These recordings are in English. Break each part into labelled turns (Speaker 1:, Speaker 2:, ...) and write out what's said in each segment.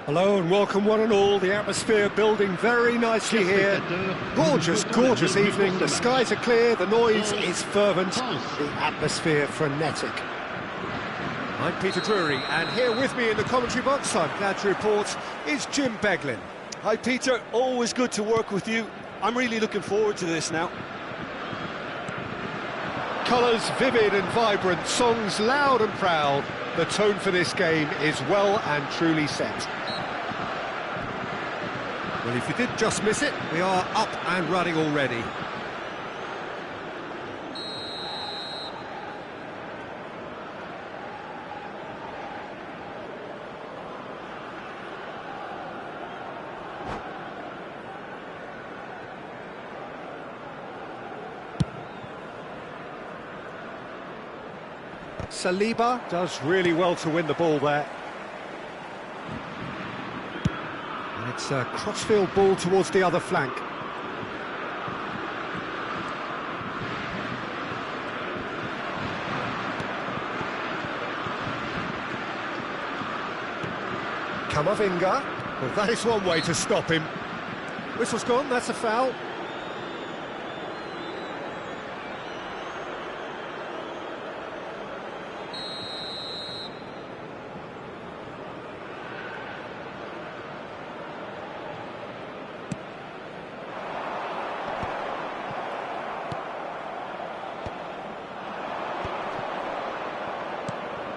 Speaker 1: Hello and welcome one and all. The atmosphere building very nicely here. Gorgeous, gorgeous evening. The skies are clear, the noise is fervent, the atmosphere frenetic. I'm Peter Drury, and here with me in the commentary box, I'm glad to report, is Jim Beglin.
Speaker 2: Hi Peter, always good to work with you. I'm really looking forward to this now.
Speaker 1: Colours vivid and vibrant, songs loud and proud. The tone for this game is well and truly set. Well, if you did just miss it, we are up and running already. Saliba does really well to win the ball there. And it's a crossfield ball towards the other flank. Camavinga. Well, that is one way to stop him. Whistle's gone, that's a foul.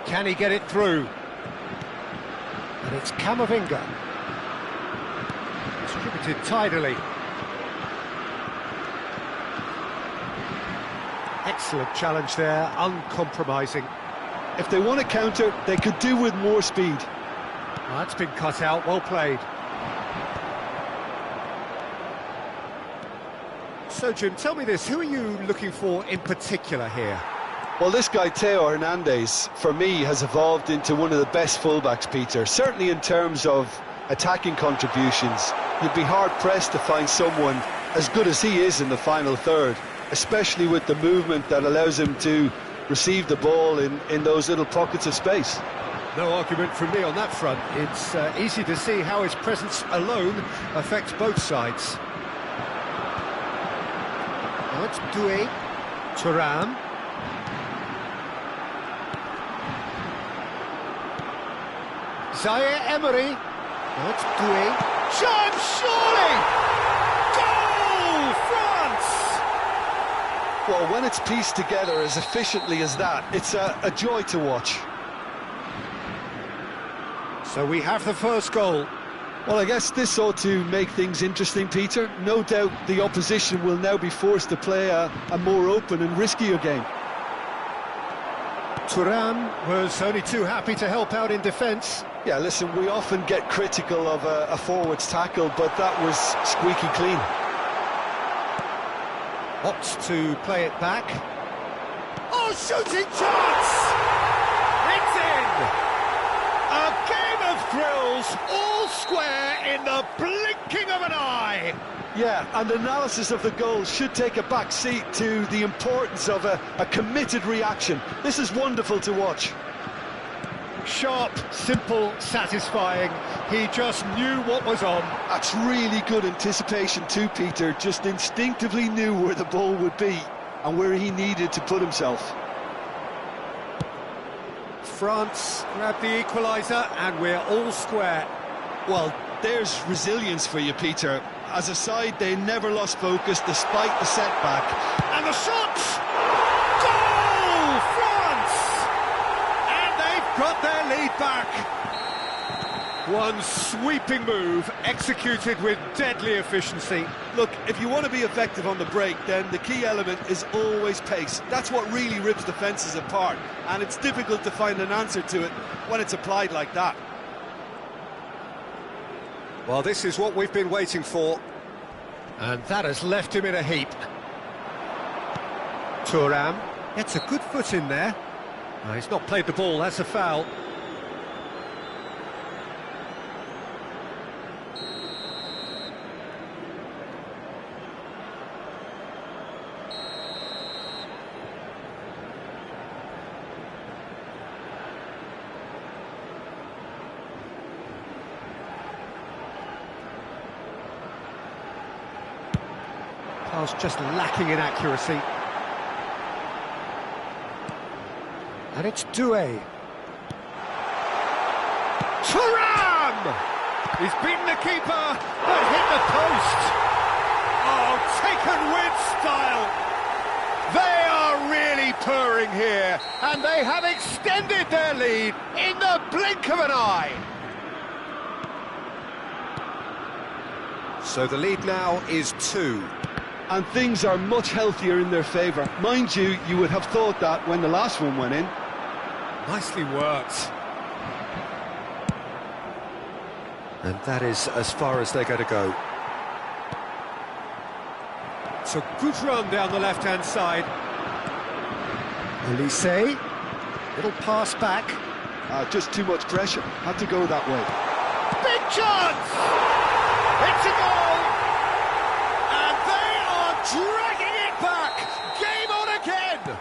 Speaker 1: Can he get it through? And it's Camavinga. Distributed tidily. Excellent challenge there, uncompromising.
Speaker 2: If they want to counter, they could do with more speed.
Speaker 1: Well, that's been cut out, well played. So Jim, tell me this, who are you looking for in particular here?
Speaker 2: Well, this guy, Theo Hernandez, for me, has evolved into one of the best fullbacks, Peter. Certainly in terms of attacking contributions. You'd be hard-pressed to find someone as good as he is in the final third, especially with the movement that allows him to receive the ball in those little pockets of space.
Speaker 1: No argument from me on that front. It's easy to see how his presence alone affects both sides. Now it's Doué, Thuram. Zaire Emery. That's Doué. Chance, surely! Goal, France!
Speaker 2: Well, when it's pieced together as efficiently as that, it's a joy to watch.
Speaker 1: So we have the first goal.
Speaker 2: Well, I guess this ought to make things interesting, Peter. No doubt the opposition will now be forced to play a more open and riskier game.
Speaker 1: Thuram was only too happy to help out in defence.
Speaker 2: Yeah, listen, we often get critical of a forward's tackle, but that was squeaky clean.
Speaker 1: Opts to play it back. Oh, shooting chance! It's in! A game of thrills, all square in the blinking of an eye!
Speaker 2: Yeah, and analysis of the goal should take a back seat to the importance of a committed reaction. This is wonderful to watch.
Speaker 1: Sharp, simple, satisfying. He just knew what was on.
Speaker 2: That's really good anticipation too, Peter. Just instinctively knew where the ball would be and where he needed to put himself.
Speaker 1: France grabbed the equaliser and we're all square.
Speaker 2: Well, there's resilience for you, Peter. As a side, they never lost focus despite the setback.
Speaker 1: And the shot! Goal! France! And they've got their lead back. One sweeping move, executed with deadly efficiency.
Speaker 2: Look, if you want to be effective on the break, then the key element is always pace. That's what really rips defences apart, and it's difficult to find an answer to it when it's applied like that.
Speaker 1: Well, this is what we've been waiting for. And that has left him in a heap. Thuram gets a good foot in there. No, he's not played the ball, that's a foul. was just lacking in accuracy. And it's Doué. Thuram! He's beaten the keeper, but hit the post. Oh, taken with style. They are really purring here, and they have extended their lead in the blink of an eye. So the lead now is 2.
Speaker 2: And things are much healthier in their favour. Mind you, you would have thought that when the last one went in.
Speaker 1: Nicely worked. And that is as far as they're going to go. It's a good run down the left-hand side. Elise, little pass back.
Speaker 2: Just too much pressure. Had to go that way.
Speaker 1: Big chance! It's a goal! And they are dragging it back! Game on again!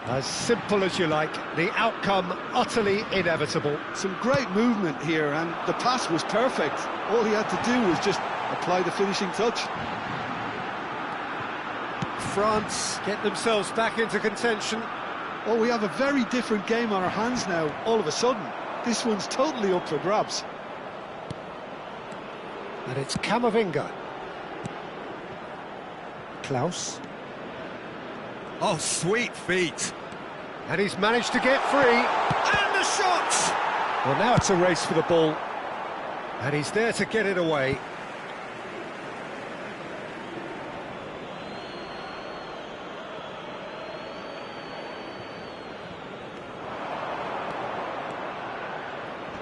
Speaker 1: As simple as you like, the outcome utterly inevitable.
Speaker 2: Some great movement here, and the pass was perfect. All he had to do was just apply the finishing touch.
Speaker 1: France get themselves back into contention.
Speaker 2: Oh, we have a very different game on our hands now, all of a sudden. This one's totally up for grabs.
Speaker 1: And it's Camavinga. Klaus. Oh, sweet feet. And he's managed to get free. And the shot! Well, now it's a race for the ball. And he's there to get it away.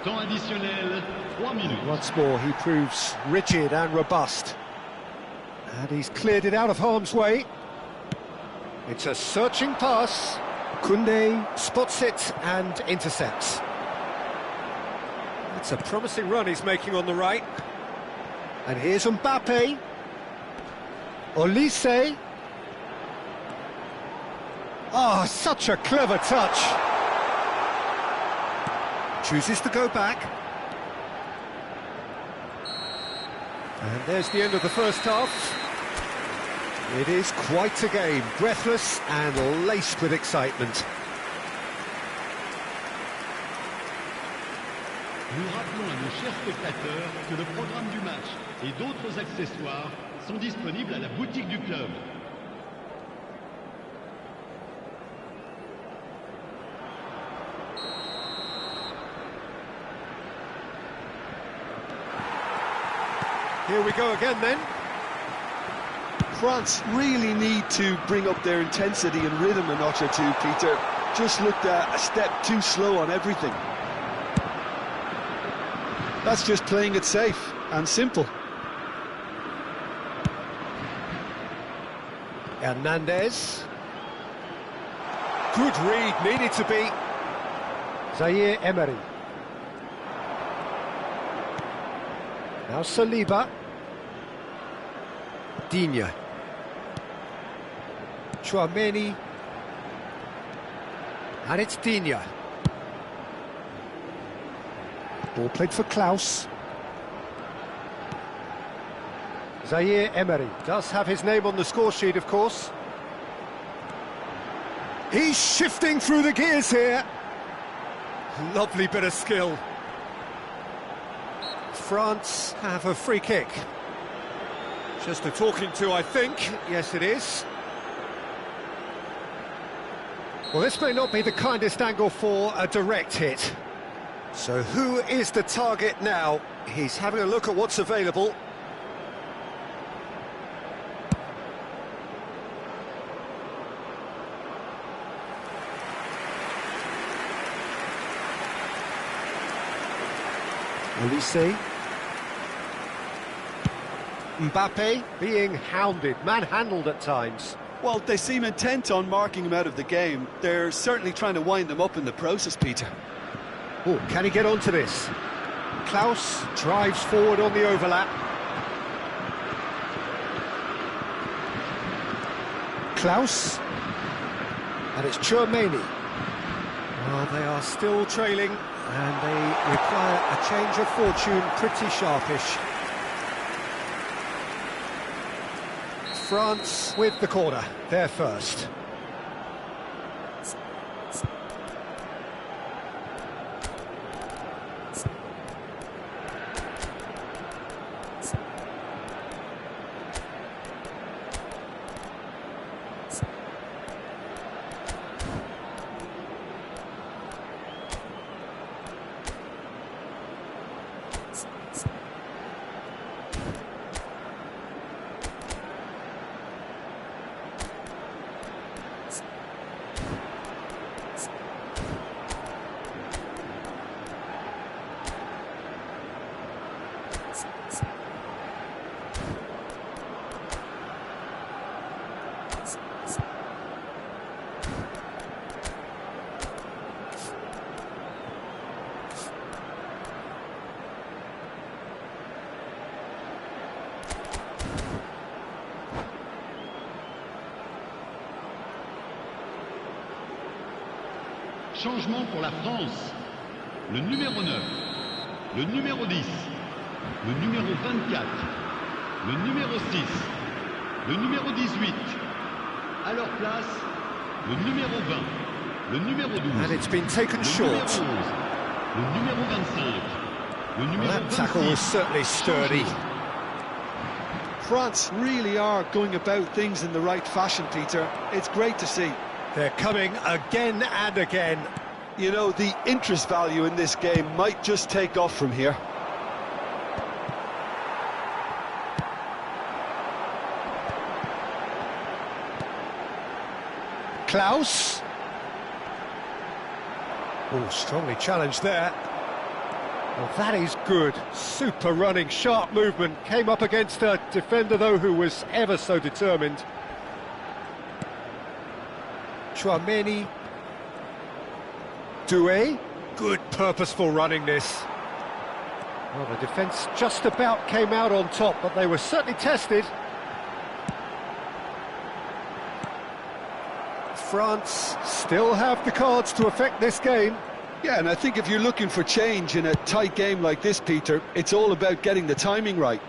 Speaker 3: Temps additionnel, 3 minutes.
Speaker 1: Once more, he proves rigid and robust. And he's cleared it out of harm's way. It's a searching pass. Koundé spots it and intercepts. It's a promising run he's making on the right. And here's Mbappe. Olise. Oh, such a clever touch. Chooses to go back. And there's the end of the first half. It is quite a game, breathless and laced with excitement.
Speaker 3: Nous rappelons à nos chers spectateurs que le programme du match et d'autres accessoires sont disponibles à la boutique du club.
Speaker 1: Here we go again then.
Speaker 2: France really need to bring up their intensity and rhythm a notch or two, Peter. Just looked a step too slow on everything. That's just playing it safe and simple.
Speaker 1: Hernandez. Good read, needed to be. Zaire Emery. Now Saliba. Digne. Chouameni. And it's Digne. Ball played for Klaus. Zaire Emery does have his name on the score sheet, of course. He's shifting through the gears here. Lovely bit of skill. France have a free kick. Just a talking to, I think. Yes, it is. Well, this may not be the kindest angle for a direct hit. So who is the target now? He's having a look at what's available. Olise. Mbappe being hounded, manhandled at times.
Speaker 2: Well, they seem intent on marking him out of the game. They're certainly trying to wind him up in the process, Peter.
Speaker 1: Oh, can he get onto this? Klaus drives forward on the overlap. Klaus. And it's Chouameni. Well, they are still trailing, and they require a change of fortune pretty sharpish. France with the corner, they're first.
Speaker 3: Changement pour la France. Le numéro 9, le numéro 10, le numéro 24, le numéro 6, le numéro 18. À leur place, le numéro 20, le numéro 12.
Speaker 1: And it's been taken
Speaker 3: le
Speaker 1: short.
Speaker 3: numéro 11, le numéro 25, le numéro
Speaker 1: Well, that tackle
Speaker 3: 26.
Speaker 1: was certainly sturdy.
Speaker 2: France really are going about things in the right fashion, Peter. It's great to see.
Speaker 1: They're coming again and again.
Speaker 2: You know, the interest value in this game might just take off from here.
Speaker 1: Klaus. Oh, strongly challenged there. Well, that is good. Super running, sharp movement. Came up against a defender, though, who was ever so determined. Chouameni. Doué. Good, purposeful running this. Well, the defence just about came out on top, but they were certainly tested. France still have the cards to affect this game.
Speaker 2: Yeah, and I think if you're looking for change in a tight game like this, Peter, it's all about getting the timing right.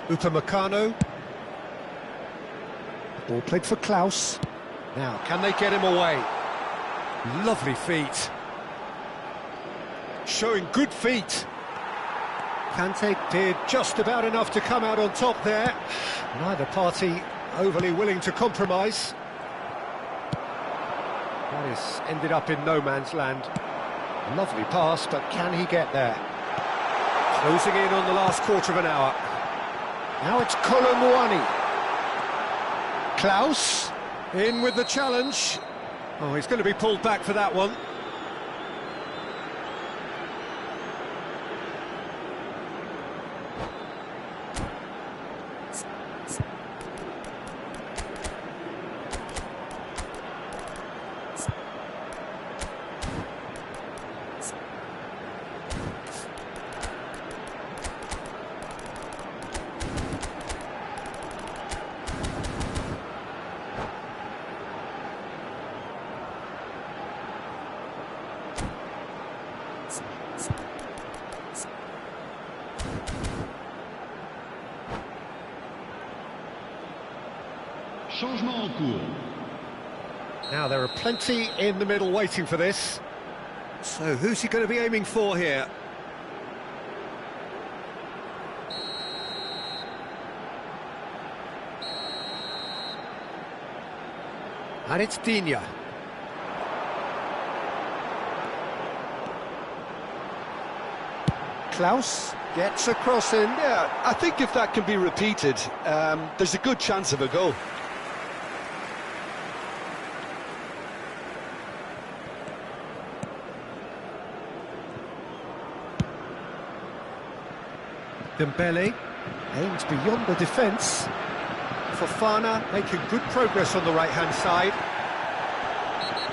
Speaker 1: Upamecano. Ball played for Klaus. Now, can they get him away? Lovely feet. Showing good feet. Kante did just about enough to come out on top there. Neither party overly willing to compromise. That is ended up in no man's land. Lovely pass, but can he get there? Closing in on the last quarter of an hour. Now it's Colomouani. Klaus in with the challenge. Oh, he's going to be pulled back for that one.
Speaker 3: Changement en cours.
Speaker 1: Now there are plenty in the middle waiting for this. So who's he going to be aiming for here? And it's Digne. Klaus gets a cross in.
Speaker 2: Yeah, I think if that can be repeated, there's a good chance of a goal.
Speaker 1: Dembele aims beyond the defence. Fofana making good progress on the right-hand side.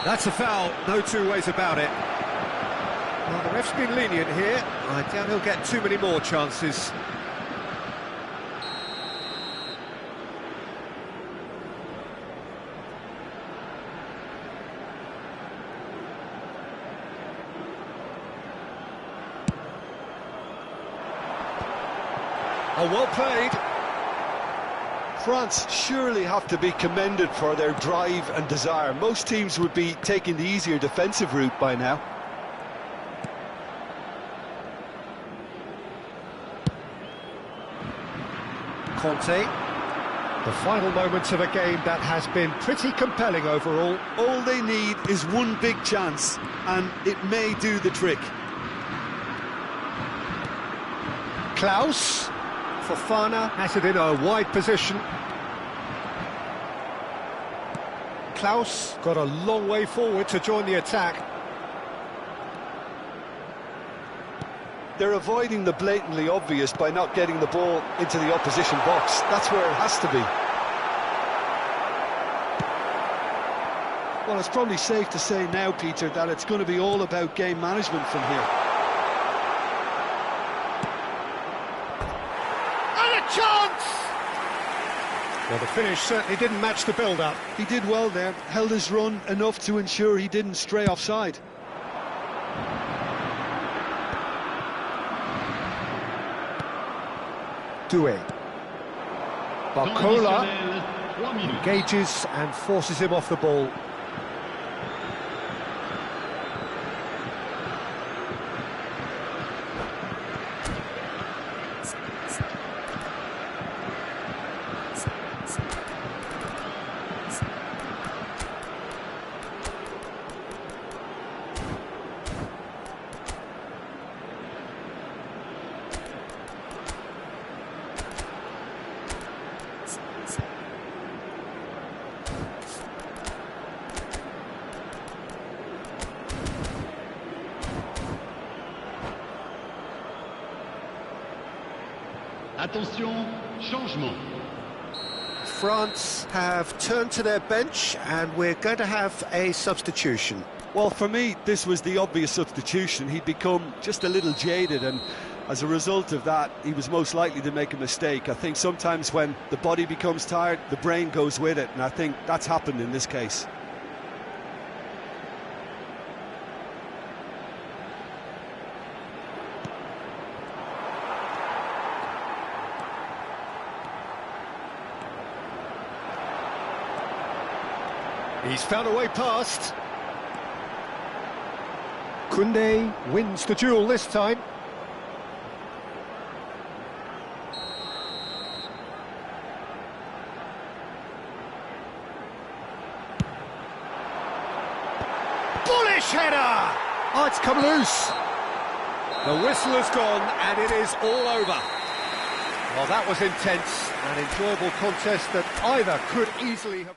Speaker 1: That's a foul, no two ways about it. Well, the ref's been lenient here. I doubt he'll get too many more chances. Oh, well played.
Speaker 2: France surely have to be commended for their drive and desire. Most teams would be taking the easier defensive route by now.
Speaker 1: Conte. The final moments of a game that has been pretty compelling overall.
Speaker 2: All they need is one big chance, and it may do the trick.
Speaker 1: Klaus. Fofana has it in a wide position. Klaus got a long way forward to join the attack.
Speaker 2: They're avoiding the blatantly obvious by not getting the ball into the opposition box. That's where it has to be. Well, it's probably safe to say now, Peter, that it's going to be all about game management from here.
Speaker 1: And a chance! Well, the finish certainly didn't match the build-up.
Speaker 2: He did well there, held his run enough to ensure he didn't stray offside.
Speaker 1: Doué. Barcola engages and forces him off the ball.
Speaker 3: Attention, changement.
Speaker 1: France have turned to their bench and we're going to have a substitution.
Speaker 2: Well, for me, this was the obvious substitution. He'd become just a little jaded, and as a result of that, he was most likely to make a mistake. I think sometimes when the body becomes tired, the brain goes with it, and I think that's happened in this case.
Speaker 1: He's found a way past. Koundé wins the duel this time. Bullish header! Oh, it's come loose. The whistle has gone and it is all over. Well, that was intense, an enjoyable contest that either could easily have...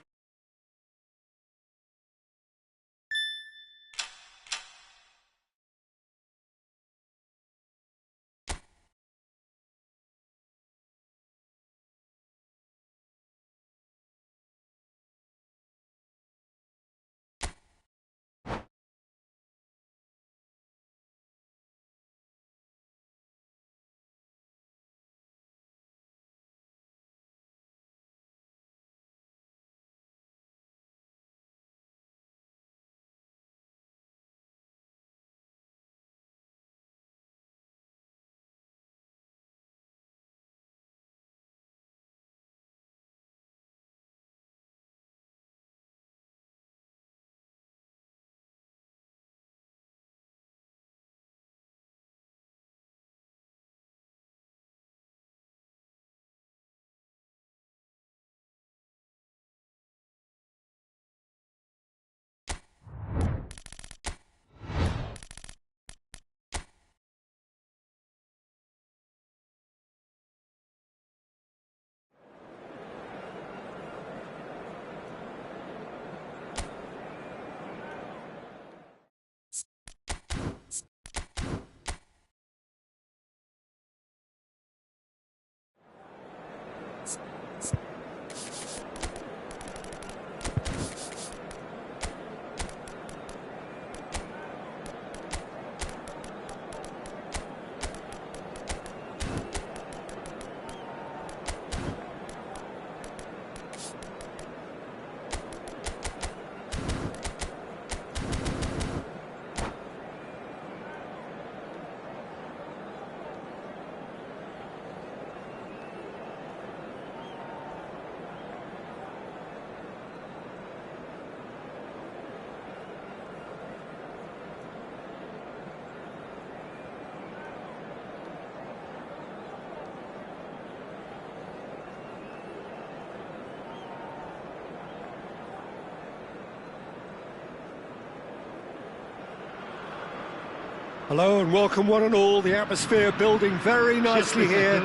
Speaker 1: Hello and welcome one and all. The atmosphere building very nicely here.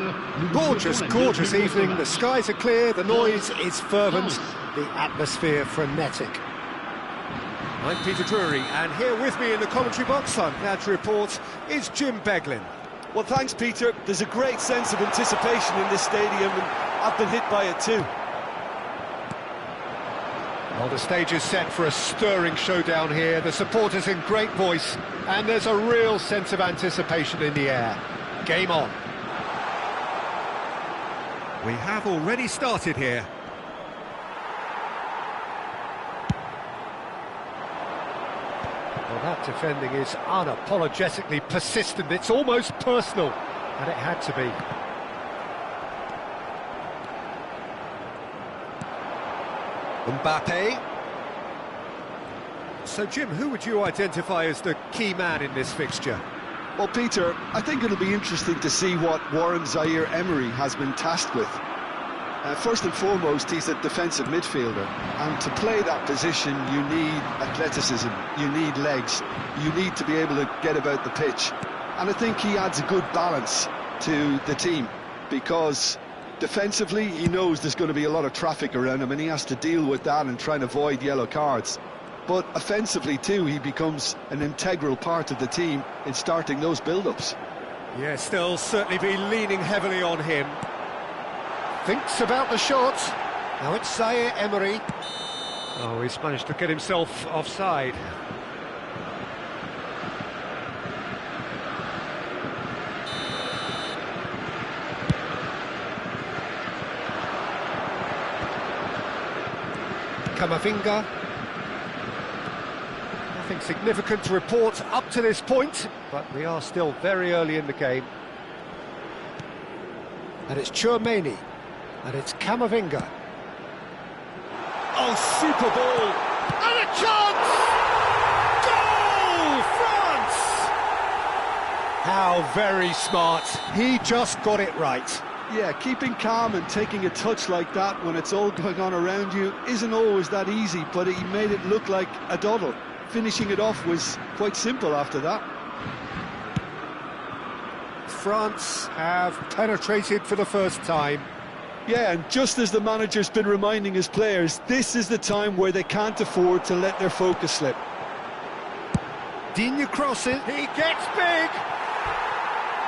Speaker 1: Gorgeous, gorgeous evening. The skies are clear, the noise is fervent, the atmosphere frenetic. I'm Peter Drury, and here with me in the commentary box, I'm glad to report, is Jim Beglin.
Speaker 2: Well, thanks, Peter. There's a great sense of anticipation in this stadium, and I've been hit by it too.
Speaker 1: Well, the stage is set for a stirring showdown here. The supporters in great voice, and there's a real sense of anticipation in the air. Game on. We have already started here. Well, that defending is unapologetically persistent. It's almost personal, and it had to be. Mbappe. So, Jim, who would you identify as the key man in this fixture?
Speaker 2: Well, Peter, I think it'll be interesting to see what Warren Zaire-Emery has been tasked with. First and foremost, he's a defensive midfielder, and to play that position you need athleticism, you need legs, you need to be able to get about the pitch. And I think he adds a good balance to the team, because defensively he knows there's going to be a lot of traffic around him and he has to deal with that and try and avoid yellow cards. But offensively too, he becomes an integral part of the team in starting those build-ups.
Speaker 1: Yes, they'll certainly be leaning heavily on him. Thinks about the shot. Now it's Zaire-Emery. Oh, he's managed to get himself offside. Camavinga. Nothing significant to report up to this point, but we are still very early in the game. And it's Tchouaméni. And it's Camavinga. Oh, super ball! And a chance! Goal! France! How very smart. He just got it right.
Speaker 2: Yeah, keeping calm and taking a touch like that when it's all going on around you isn't always that easy, but he made it look like a doddle. Finishing it off was quite simple after that.
Speaker 1: France have penetrated for the first time.
Speaker 2: Yeah, and just as the manager's been reminding his players, this is the time where they can't afford to let their focus slip.
Speaker 1: Digne crosses. He gets big!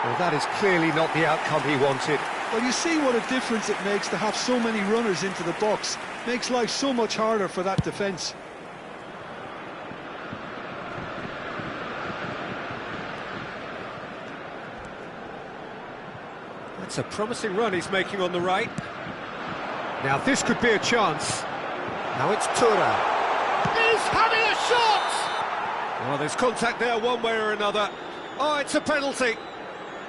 Speaker 1: Well, that is clearly not the outcome he wanted.
Speaker 2: Well, you see what a difference it makes to have so many runners into the box. Makes life so much harder for that defence.
Speaker 1: That's a promising run he's making on the right. Now this could be a chance. Now it's Tura. He's having a shot! Well, there's contact there one way or another. Oh, it's a penalty.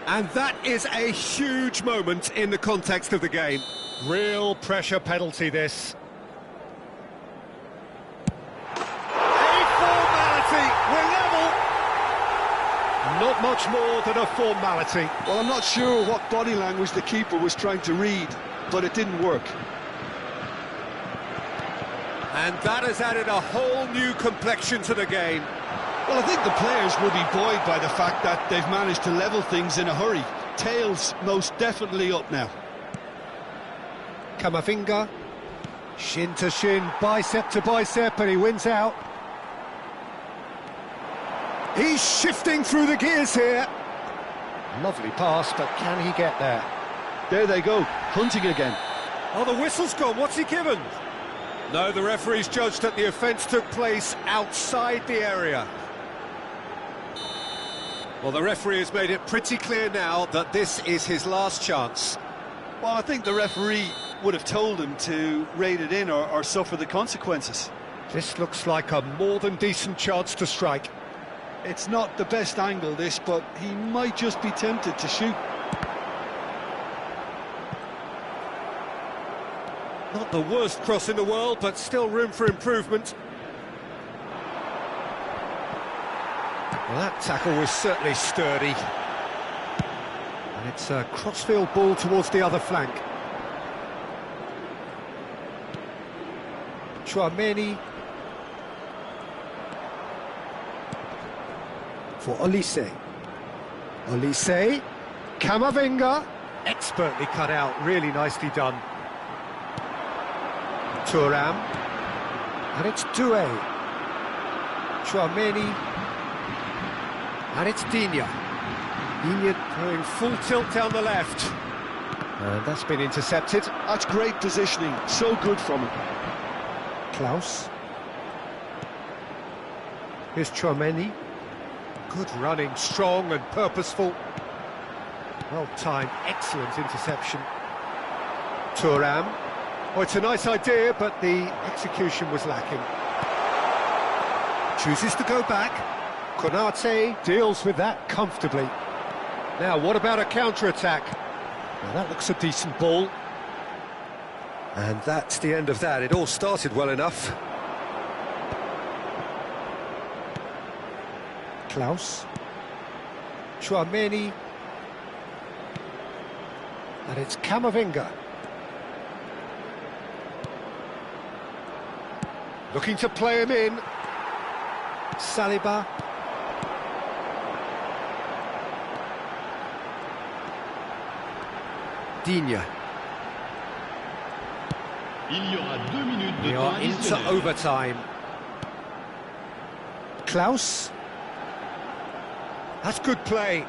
Speaker 1: And that is a huge moment in the context of the game. Real pressure penalty, this. A formality. We're level. Not much more than a formality.
Speaker 2: Well, I'm not sure what body language the keeper was trying to read, but it didn't work.
Speaker 1: And that has added a whole new complexion to the game.
Speaker 2: Well, I think the players will be buoyed by the fact that they've managed to level things in a hurry. Tails most definitely up now.
Speaker 1: Camavinga. Shin to shin, bicep to bicep, and he wins out. He's shifting through the gears here. Lovely pass, but can he get there?
Speaker 2: There they go, hunting again.
Speaker 1: Oh, the whistle's gone. What's he given? No, the referee's judged that the offence took place outside the area. Well, the referee has made it pretty clear now that this is his last chance.
Speaker 2: Well, I think the referee would have told him to rate it in or suffer the consequences.
Speaker 1: This looks like a more than decent chance to strike.
Speaker 2: It's not the best angle, this, but he might just be tempted to shoot.
Speaker 1: Not the worst cross in the world, but still room for improvement. Well, that tackle was certainly sturdy. And it's a crossfield ball towards the other flank. Tchouaméni. For Olise. Olise, Camavinga, expertly cut out, really nicely done. Thuram, and it's Doué. Tchouaméni, and it's Digne. Digne going full tilt down the left. And that's been intercepted.
Speaker 2: That's great positioning, so good from him.
Speaker 1: Klaus. Here's Tchouaméni. Good running, strong and purposeful. Well-timed, excellent interception. Thuram. Oh, it's a nice idea, but the execution was lacking. Chooses to go back. Konate deals with that comfortably. Now, what about a counter-attack? Well, that looks a decent ball. And that's the end of that. It all started well enough. Klaus. Tchouaméni. And it's Camavinga. Looking to play him in. Saliba. Digne.
Speaker 3: Il y aura 2 minutes de
Speaker 1: We
Speaker 3: temps
Speaker 1: are into
Speaker 3: additionnel.
Speaker 1: overtime. Klaus. That's good play.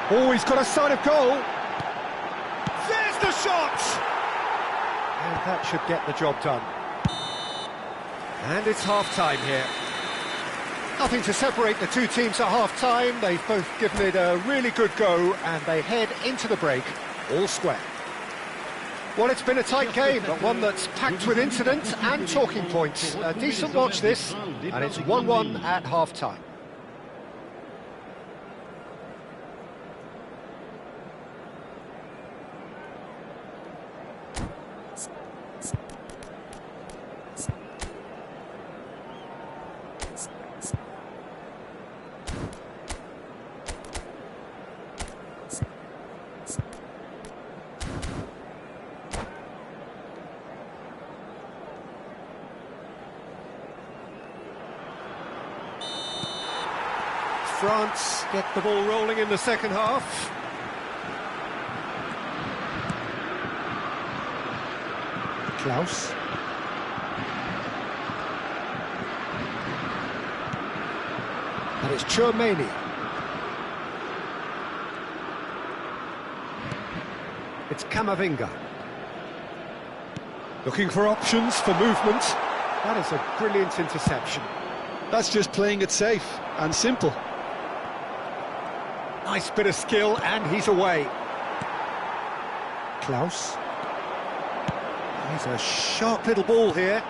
Speaker 1: Oh, he's got a sight of goal. There's the shot! And that should get the job done. And it's half-time here. Nothing to separate the two teams at half-time. They've both given it a really good go, and they head into the break all square. Well, it's been a tight game, but one that's packed with incidents and talking points. A decent watch this, and it's 1-1 at half-time. France get the ball rolling in the second half. Klaus. And it's Tchouaméni. It's Camavinga. Looking for options for movement. That is a brilliant interception.
Speaker 2: That's just playing it safe and simple.
Speaker 1: Nice bit of skill, and he's away. Klaus. He's a sharp little ball here.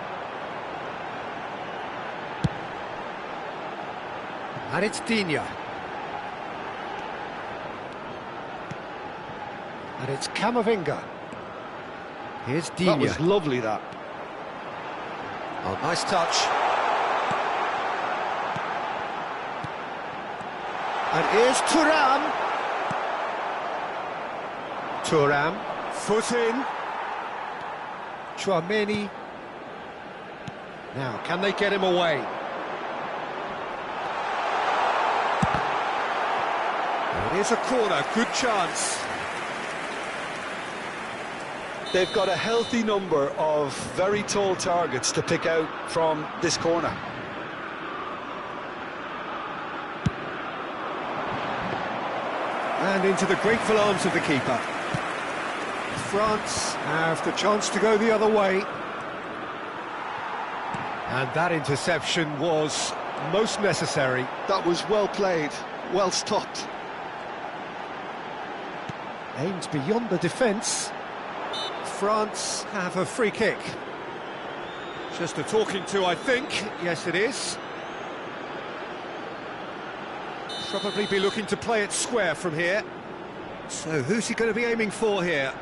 Speaker 1: And it's Digne. And it's Camavinga. Here's Digne.
Speaker 2: That was lovely, that.
Speaker 1: Oh, nice touch. And here's Thuram. Thuram, foot in. Tchouaméni. Now, can they get him away? And it is a corner, good chance.
Speaker 2: They've got a healthy number of very tall targets to pick out from this corner.
Speaker 1: And into the grateful arms of the keeper. France have the chance to go the other way. And that interception was most necessary.
Speaker 2: That was well played, well stopped.
Speaker 1: Aimed beyond the defence. France have a free kick. Just a talking to, I think. Yes, it is. Probably be looking to play it square from here. So who's he going to be aiming for here?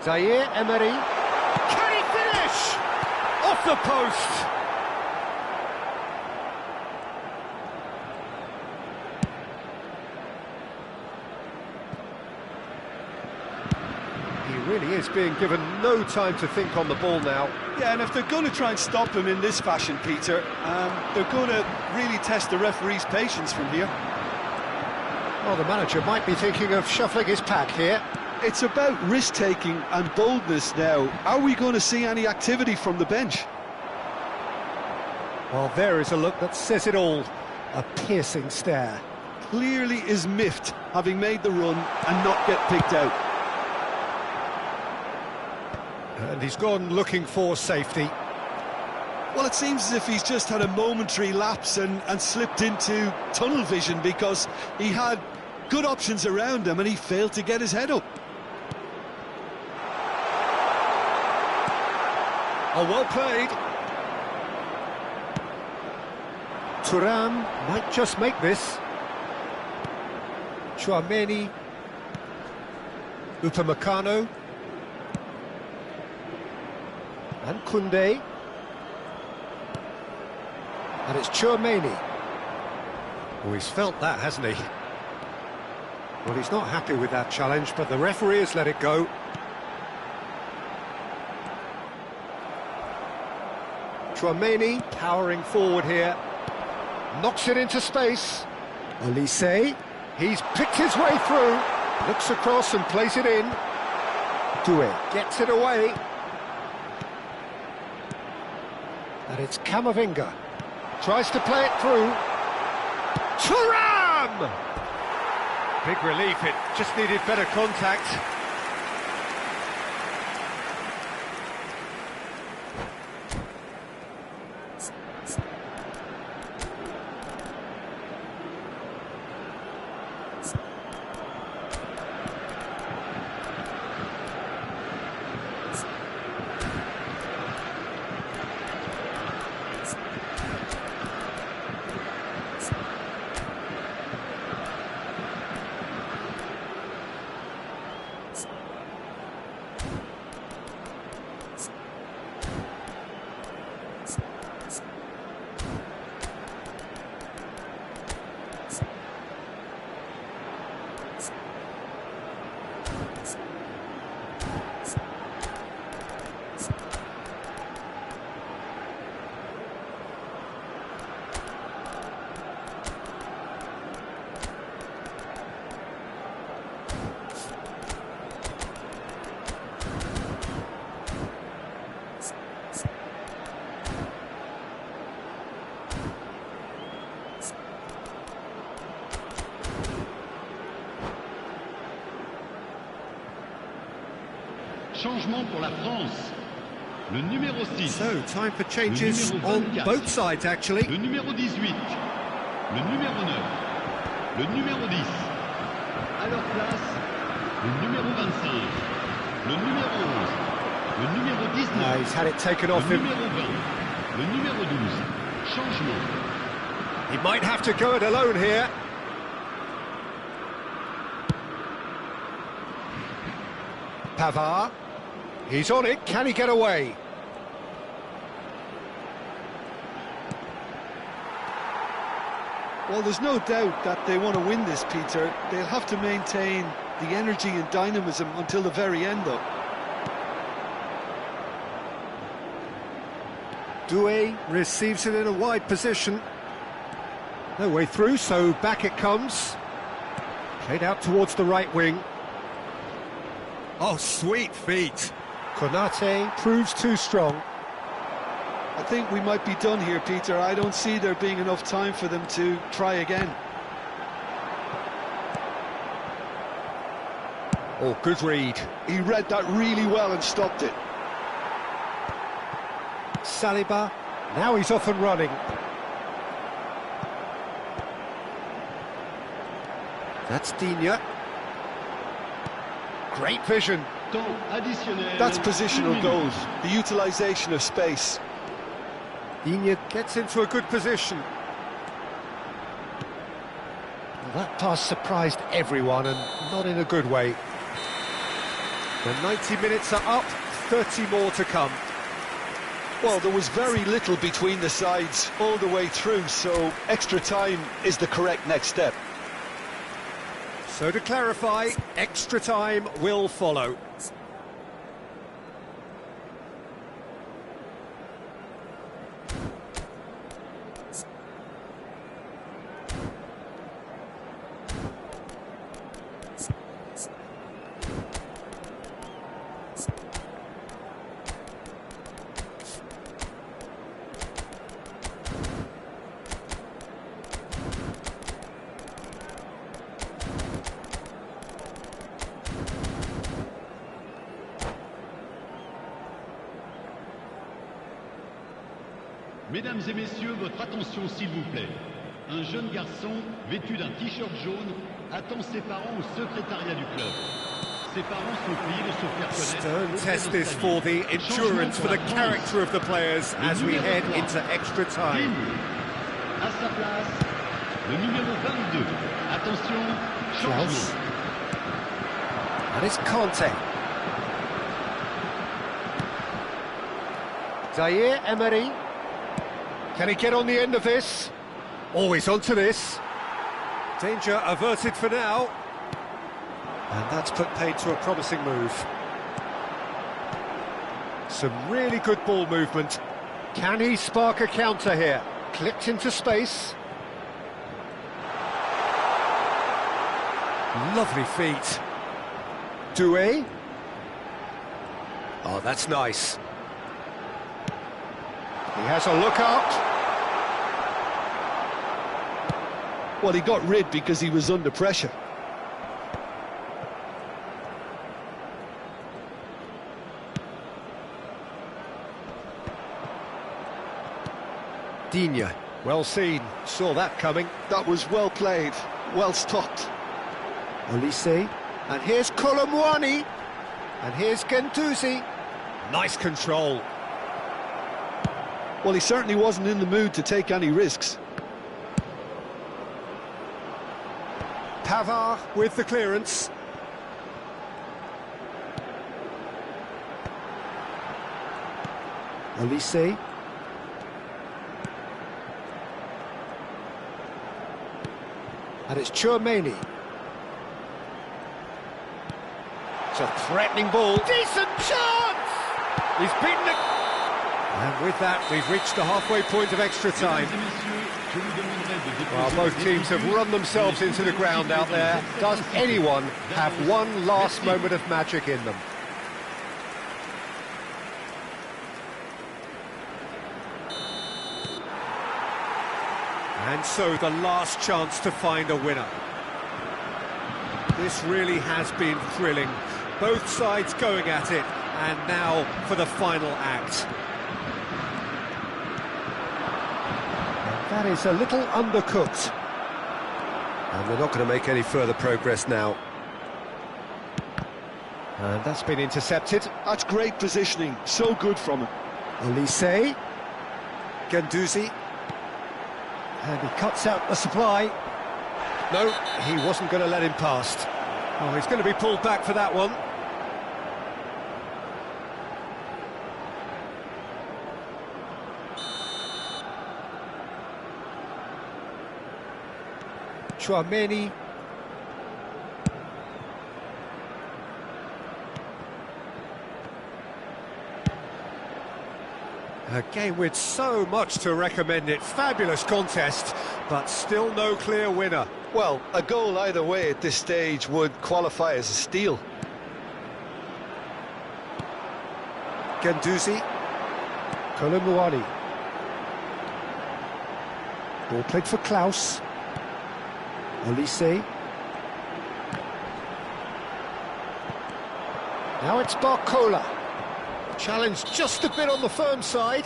Speaker 1: Zaire Emery. Can he finish? Off the post. really is being given no time to think on the ball now.
Speaker 2: Yeah, and if they're going to try and stop him in this fashion, Peter, they're going to really test the referee's patience from here.
Speaker 1: Well, the manager might be thinking of shuffling his pack here.
Speaker 2: It's about risk-taking and boldness now. Are we going to see any activity from the bench?
Speaker 1: Well, there is a look that says it all. A piercing stare.
Speaker 2: Clearly is miffed, having made the run and not get picked out.
Speaker 1: And he's gone looking for safety.
Speaker 2: Well, it seems as if he's just had a momentary lapse and slipped into tunnel vision, because he had good options around him and he failed to get his head up.
Speaker 1: Oh, well played. Thuram might just make this. Chouameni. Upamecano. And Koundé. And it's Chouameni. Oh, he's felt that, hasn't he? Well, he's not happy with that challenge, but the referee has let it go. Chouameni powering forward here. Knocks it into space. Olise. He's picked his way through. Looks across and plays it in. Doué gets it away. And it's Camavinga. Tries to play it through. Thuram! Big relief, it just needed better contact.
Speaker 3: Changement pour la France. Le numéro 6.
Speaker 1: So, time for changes on both sides, actually.
Speaker 3: Le numéro 18. Le numéro 9. Le numéro 10. À leur place, le numéro 25. Le numéro 11. Le numéro 19.
Speaker 1: He's had it taken off
Speaker 3: Le
Speaker 1: him.
Speaker 3: numéro 20. Le numéro 12. Changement.
Speaker 1: He might have to go it alone here. Pavard. He's on it. Can he get away?
Speaker 2: Well, there's no doubt that they want to win this, Peter. They'll have to maintain the energy and dynamism until the very end, though.
Speaker 1: Doué receives it in a wide position. No way through, so back it comes. Played out towards the right wing. Oh, sweet feet. Konate proves too strong.
Speaker 2: I think we might be done here, Peter. I don't see there being enough time for them to try again.
Speaker 1: Oh, good read.
Speaker 2: He read that really well and stopped it.
Speaker 1: Saliba, now he's off and running. That's Digne. Great vision.
Speaker 2: That's positional goals, the utilisation of space.
Speaker 1: Digne gets into a good position. Well, that pass surprised everyone, and not in a good way. The 90 minutes are up, 30 more to come.
Speaker 2: Well, there was very little between the sides all the way through, so extra time is the correct next step.
Speaker 1: So to clarify, extra time will follow.
Speaker 3: Mesdames et messieurs, votre attention s'il vous plaît. Un jeune garçon vêtu d'un t-shirt jaune attend ses parents au secrétariat du club. Ses parents sont priés de se faire connaître.
Speaker 1: Stern test this for the endurance, for the character of the players as we head into extra time.
Speaker 3: À sa place, le numéro 22. Attention,
Speaker 1: Klaus.
Speaker 3: changement.
Speaker 1: And it's Conte. Zaire Emery. Can he get on the end of this? Always onto this. Danger averted for now. And that's put paid to a promising move. Some really good ball movement. Can he spark a counter here? Clipped into space. Lovely feet. Doué. Oh, that's nice. He has a look out.
Speaker 2: Well, he got rid because he was under pressure.
Speaker 1: Digne. Well seen. Saw that coming.
Speaker 2: That was well played, well stopped.
Speaker 1: Olise. And here's Colomwani. And here's Gendouzi. Nice control.
Speaker 2: Well, he certainly wasn't in the mood to take any risks.
Speaker 1: Pavard with the clearance. Olise. And it's Chouameni. It's a threatening ball. Decent chance! He's beaten it. And with that, we've reached the halfway point of extra time. Well, both teams have run themselves into the ground out there. Does anyone have one last moment of magic in them? And so the last chance to find a winner. This really has been thrilling. Both sides going at it, and now for the final act. And that is a little undercooked. And they're not going to make any further progress now. And that's been intercepted.
Speaker 2: That's great positioning, so good from him.
Speaker 1: Olise. Gendouzi. And he cuts out the supply. No, he wasn't going to let him past. Oh, he's going to be pulled back for that one. Chouameni. A game with so much to recommend it. Fabulous contest, but still no clear winner.
Speaker 2: Well, a goal either way at this stage would qualify as a steal.
Speaker 1: Gendouzi. Colomwani. Ball played for Klaus. Olise. Now it's Barcola. Challenge just a bit on the firm side.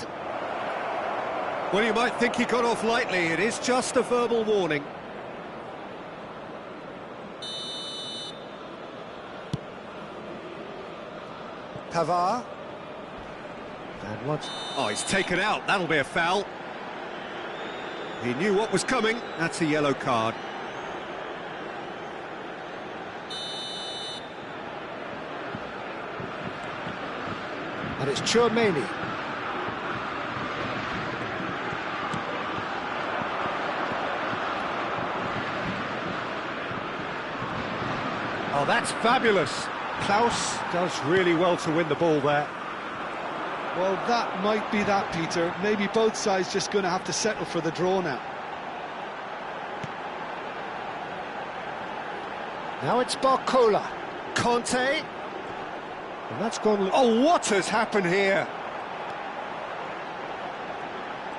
Speaker 1: Well, you might think he got off lightly. It is just a verbal warning. Pavard. And what? Oh, he's taken out. That'll be a foul. He knew what was coming. That's a yellow card. And it's Chouameni. Oh, that's fabulous. Klaus does really well to win the ball there.
Speaker 2: Well, that might be that, Peter. Maybe both sides just going to have to settle for the draw now.
Speaker 1: Now it's Barcola. Conte. And that's gone... Oh, what has happened here?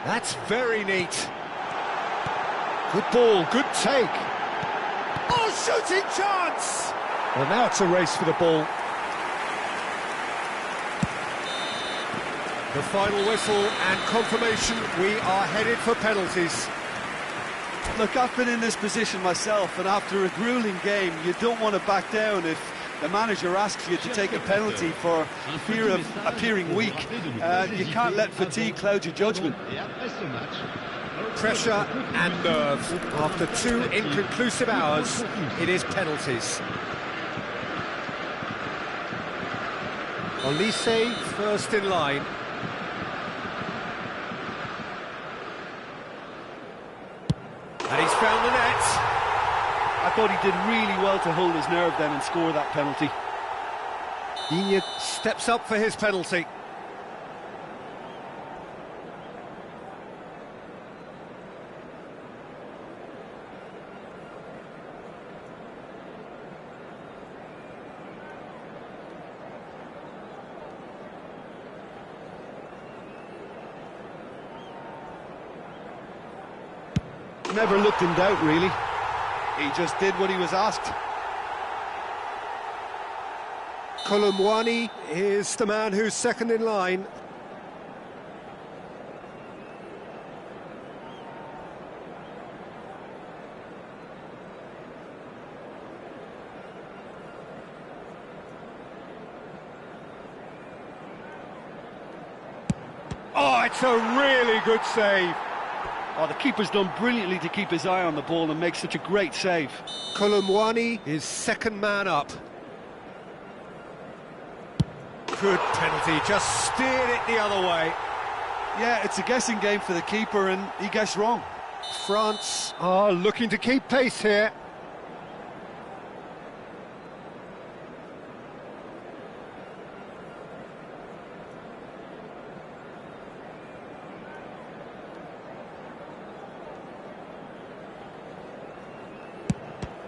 Speaker 1: That's very neat. Good ball, good take. Oh, shooting chance! Well, now it's a race for the ball. The final whistle and confirmation, we are headed for penalties.
Speaker 2: Look, I've been in this position myself, and after a gruelling game, you don't want to back down if the manager asks you to take a penalty for fear of appearing weak. You can't let fatigue cloud your judgment.
Speaker 1: Pressure and nerve. After 2 inconclusive hours, it is penalties. Olise first in line. And he's found the net.
Speaker 2: I thought he did really well to hold his nerve then and score that penalty.
Speaker 1: Iñigo steps up for his penalty.
Speaker 2: Never looked in doubt, really. He just did what he was asked.
Speaker 1: Colomwani is the man who's second in line. Oh, it's a really good save.
Speaker 2: Oh, the keeper's done brilliantly to keep his eye on the ball and make such a great save.
Speaker 1: Colomwani is second man up. Good penalty, just steered it the other way.
Speaker 2: Yeah, it's a guessing game for the keeper, and he guessed wrong.
Speaker 1: France are looking to keep pace here.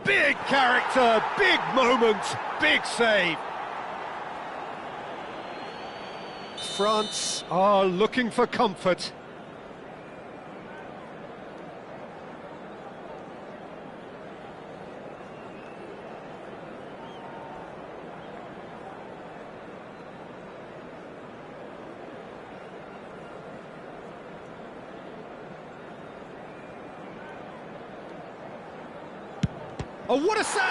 Speaker 1: Big character, big moment, big save. France are looking for comfort. Oh, what a save!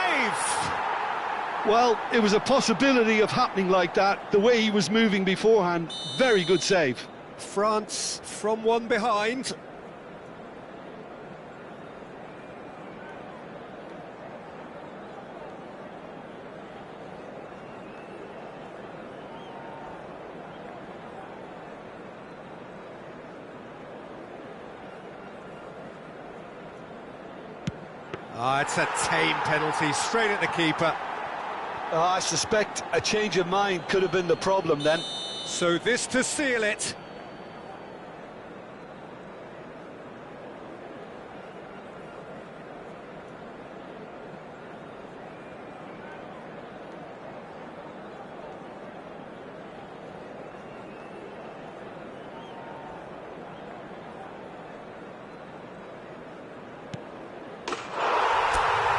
Speaker 2: Well, it was a possibility of happening like that, the way he was moving beforehand. Very good save.
Speaker 1: France from one behind. It's a tame penalty, straight at the keeper.
Speaker 2: I suspect a change of mind could have been the problem then.
Speaker 1: So this to seal it.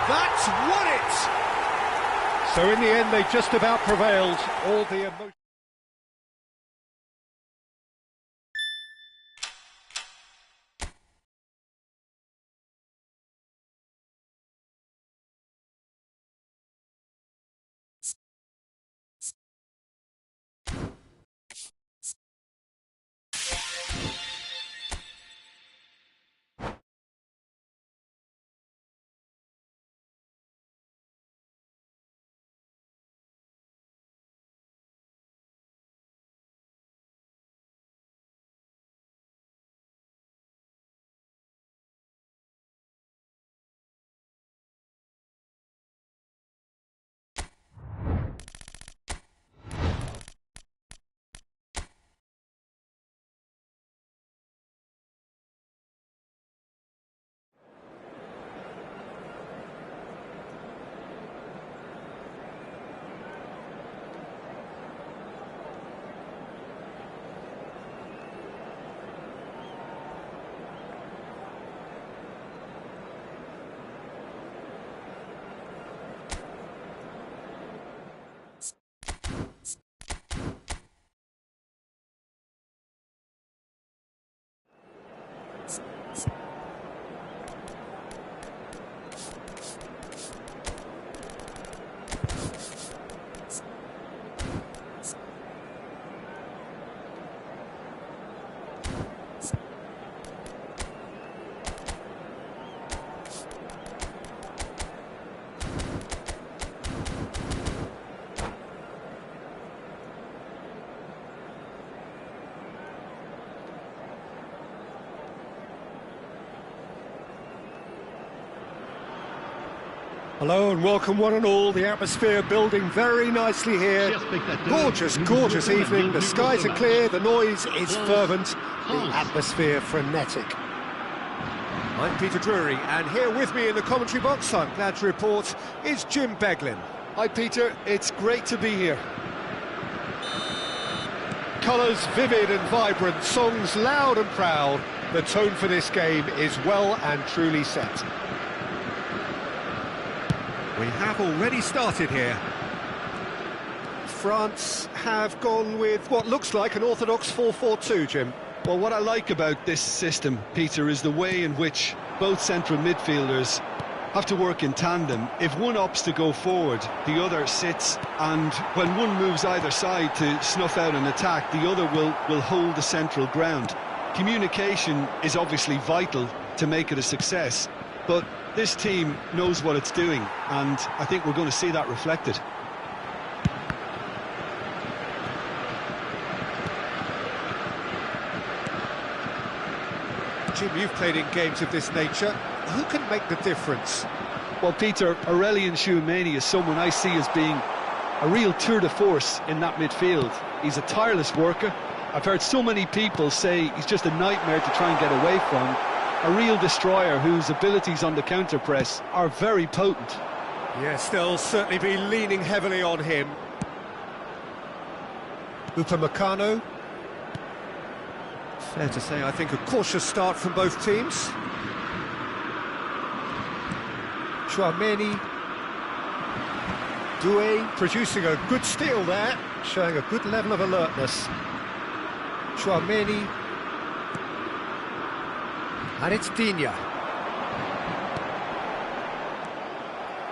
Speaker 1: That's won it! So in the end, they just about prevailed. All the emotion. Hello and welcome one and all. The atmosphere building very nicely here.
Speaker 3: Chers spectateurs,
Speaker 1: Gorgeous,
Speaker 3: nous
Speaker 1: gorgeous
Speaker 3: vous souhaitons la
Speaker 1: evening. The
Speaker 3: bienvenue
Speaker 1: skies
Speaker 3: au
Speaker 1: are
Speaker 3: match.
Speaker 1: clear, the noise is fervent, the
Speaker 3: France.
Speaker 1: atmosphere frenetic. I'm Peter Drury, and here with me in the commentary box, I'm glad to report, is Jim Beglin.
Speaker 2: Hi Peter, it's great to be here.
Speaker 1: Colours vivid and vibrant, songs loud and proud. The tone for this game is well and truly set. We have already started here. France have gone with what looks like an orthodox 4-4-2, Jim.
Speaker 2: Well, what I like about this system, Peter, is the way in which both central midfielders have to work in tandem. If one opts to go forward, the other sits, and when one moves either side to snuff out an attack, the other will hold the central ground. Communication is obviously vital to make it a success, but this team knows what it's doing, and I think we're going to see that reflected.
Speaker 1: Jim, you've played in games of this nature. Who can make the difference?
Speaker 2: Well, Peter, Aurelien Tchouameni is someone I see as being a real tour de force in that midfield. He's a tireless worker. I've heard so many people say he's just a nightmare to try and get away from. A real destroyer whose abilities on the counter-press are very potent.
Speaker 1: Yes, they'll certainly be leaning heavily on him. Upamecano. Fair to say, I think, a cautious start from both teams. Tchouameni. Doué producing a good steal there, showing a good level of alertness. Tchouameni. And it's Digne.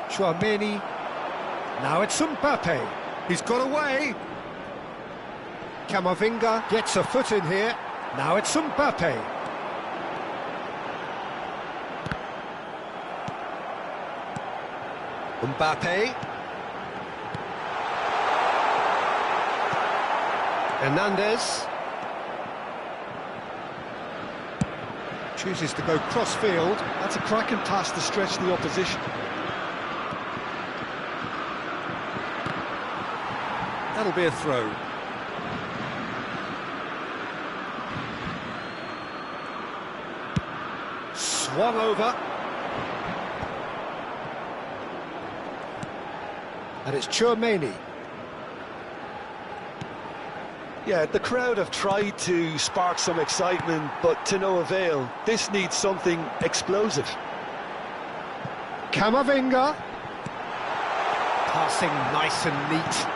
Speaker 1: Tchouameni. Now it's Mbappe. He's got away. Camavinga gets a foot in here. Now it's Mbappe. Mbappe. Hernandez. Chooses to go cross-field.
Speaker 2: That's a cracking pass to stretch the opposition.
Speaker 1: That'll be a throw. Swung over. And it's Tchouameni.
Speaker 2: Yeah, the crowd have tried to spark some excitement, but to no avail. This needs something explosive.
Speaker 1: Camavinga. Passing nice and neat.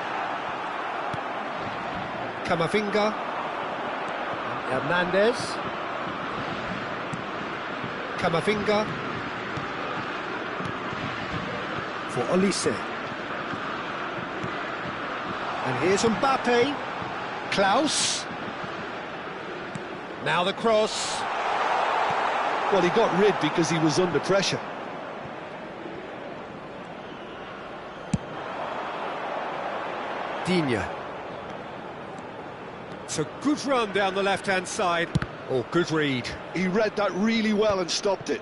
Speaker 1: Camavinga. Hernandez. Camavinga. For Olise. And here's Mbappe. Klaus. Now the cross.
Speaker 2: Well, he got rid because he was under pressure.
Speaker 1: Digne. It's a good run down the left-hand side. Oh, good read.
Speaker 2: He read that really well and stopped it.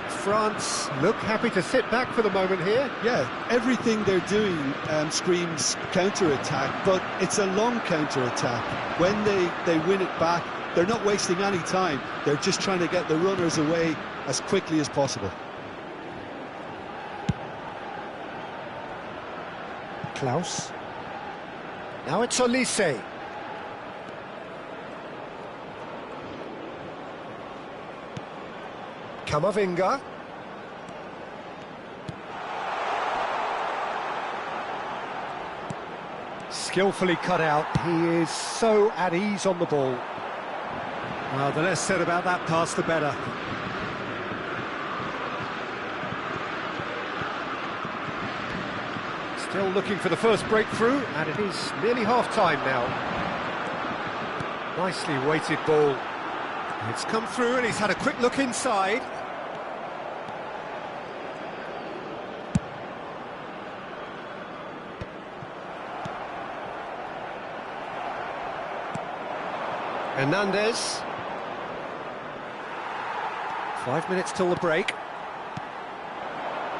Speaker 1: France look happy to sit back for the moment here.
Speaker 2: Yeah, everything they're doing screams counter-attack, but it's a long counter-attack. When they win it back, they're not wasting any time. They're just trying to get the runners away as quickly as possible.
Speaker 1: Klaus. Now it's Olise. Camavinga. Skillfully cut out. He is so at ease on the ball. Well, the less said about that pass, the better. Still looking for the first breakthrough, and it is nearly half-time now. Nicely weighted ball. It's come through, and he's had a quick look inside. Hernandez. 5 minutes till the break.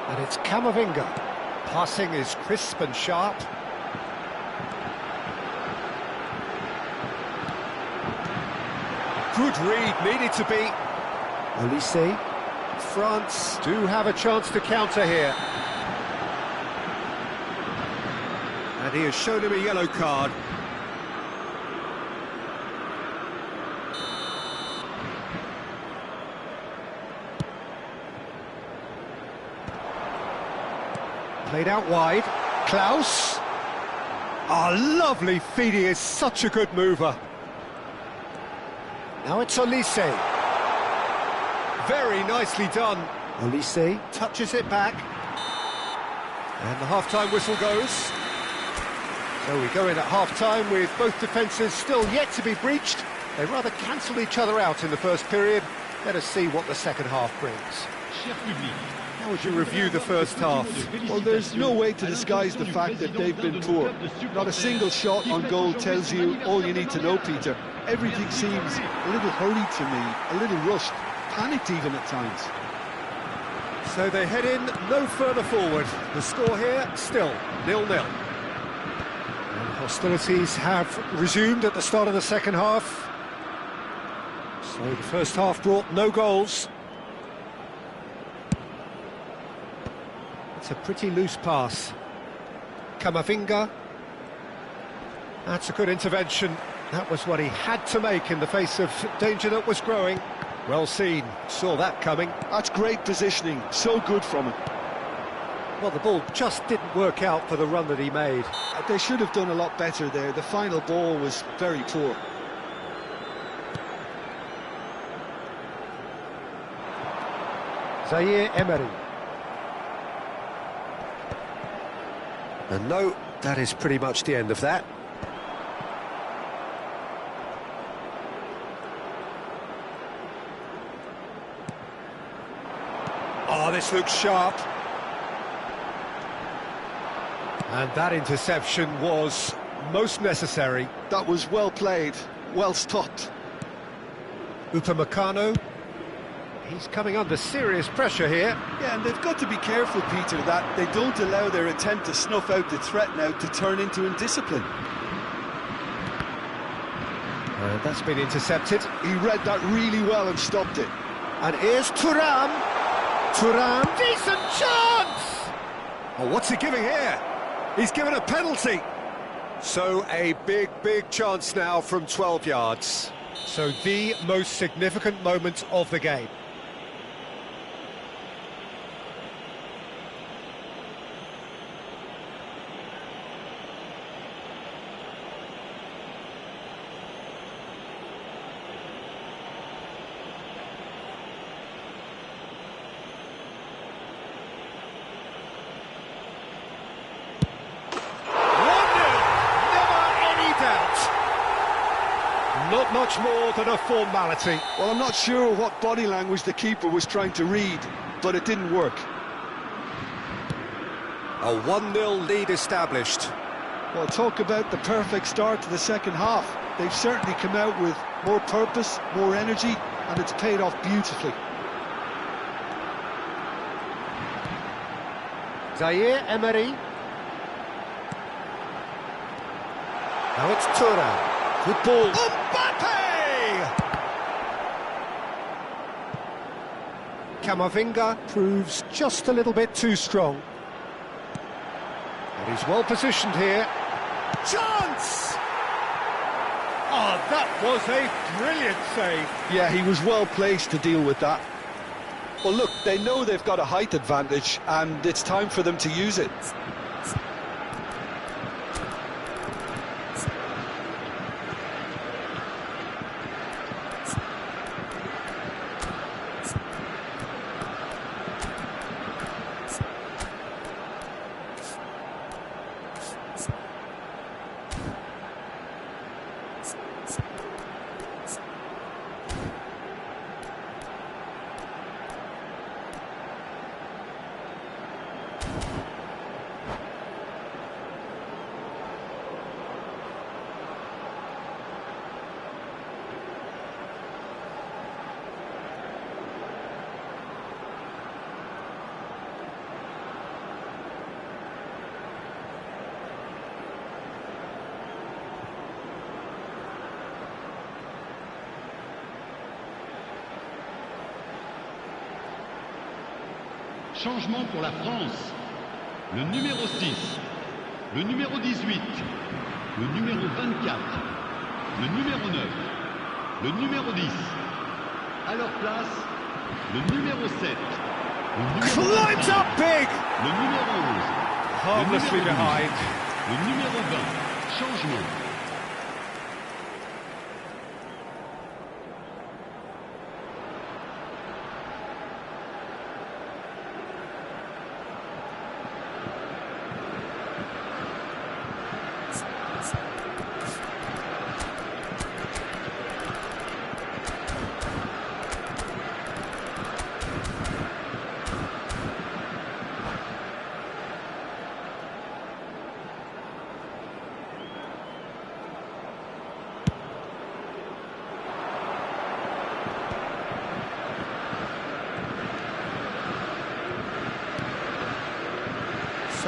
Speaker 1: And it's Camavinga. Passing is crisp and sharp. Good read, needed to be. Olise. France do have a chance to counter here. And he has shown him a yellow card. Played out wide. Klaus. Lovely feed, he is such a good mover. Now it's Olise. Very nicely done. Olise touches it back. And the half-time whistle goes. So we go in at half-time with both defences still yet to be breached. They rather cancelled each other out in the first period. Let us see what the second half brings. How would you review the first half?
Speaker 2: Well, there's no way to disguise the fact that they've been poor. Not a single shot on goal tells you all you need to know, Peter. Everything seems a little hurried to me, a little rushed, panicked even at times.
Speaker 1: So they head in no further forward. The score here, still 0-0. And hostilities have resumed at the start of the second half. So the first half brought no goals. It's a pretty loose pass. Camavinga. That's a good intervention. That was what he had to make in the face of danger that was growing. Well seen, saw that coming.
Speaker 2: That's great positioning, so good from him.
Speaker 1: Well, the ball just didn't work out for the run that he made.
Speaker 2: They should have done a lot better there. The final ball was very poor.
Speaker 1: Zaire Emery. And no, that is pretty much the end of that. Oh, this looks sharp. And that interception was most necessary.
Speaker 2: That was well played, well stopped.
Speaker 1: Upamecano. He's coming under serious pressure here.
Speaker 2: Yeah, and they've got to be careful, Peter, that they don't allow their attempt to snuff out the threat now to turn into indiscipline.
Speaker 1: And that's been intercepted.
Speaker 2: He read that really well and stopped it.
Speaker 1: And here's Thuram. Thuram, decent chance! Oh, what's he giving here? He's given a penalty. So a big chance now from 12 yards. So the most significant moment of the game. Not much more than a formality.
Speaker 2: Well, I'm not sure what body language the keeper was trying to read, but it didn't work.
Speaker 1: A 1-0 lead established.
Speaker 2: Well, talk about the perfect start to the second half. They've certainly come out with more purpose, more energy, and it's paid off beautifully.
Speaker 1: Zaire Emery. Now it's Thuram. Good ball. Mbappe! Camavinga proves just a little bit too strong. And he's well positioned here. Chance! Oh, that was a brilliant save.
Speaker 2: Yeah, he was well placed to deal with that. Well, look, they know they've got a height advantage, and it's time for them to use it.
Speaker 3: Changement pour la France. Le numéro 6, le numéro 18, le numéro 24, le numéro 9, le numéro 10. À leur place, le numéro 7, le numéro
Speaker 1: Climbs
Speaker 3: 25,
Speaker 1: up big!
Speaker 3: le numéro 11,
Speaker 1: Harmlessly
Speaker 3: le numéro 12,
Speaker 1: behind.
Speaker 3: le numéro 20. Changement.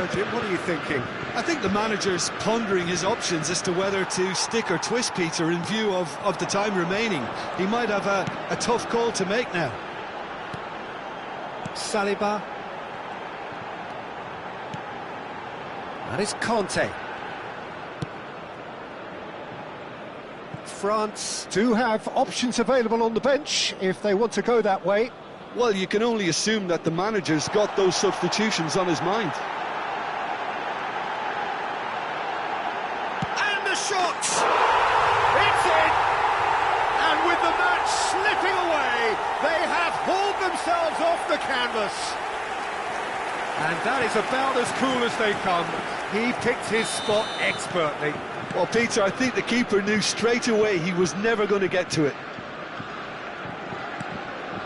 Speaker 1: So, Jim, what are you thinking?
Speaker 2: I think the manager's pondering his options as to whether to stick or twist Peter in view of the time remaining. He might have a tough call to make now.
Speaker 1: Saliba. That is Conte. France do have options available on the bench if they want to go that way.
Speaker 2: Well, you can only assume that the manager's got those substitutions on his mind.
Speaker 1: And the shot! It's in! And with the match slipping away, they have hauled themselves off the canvas. And that is about as cool as they come. He picked his spot expertly.
Speaker 2: Well, Peter, I think the keeper knew straight away he was never going to get to it.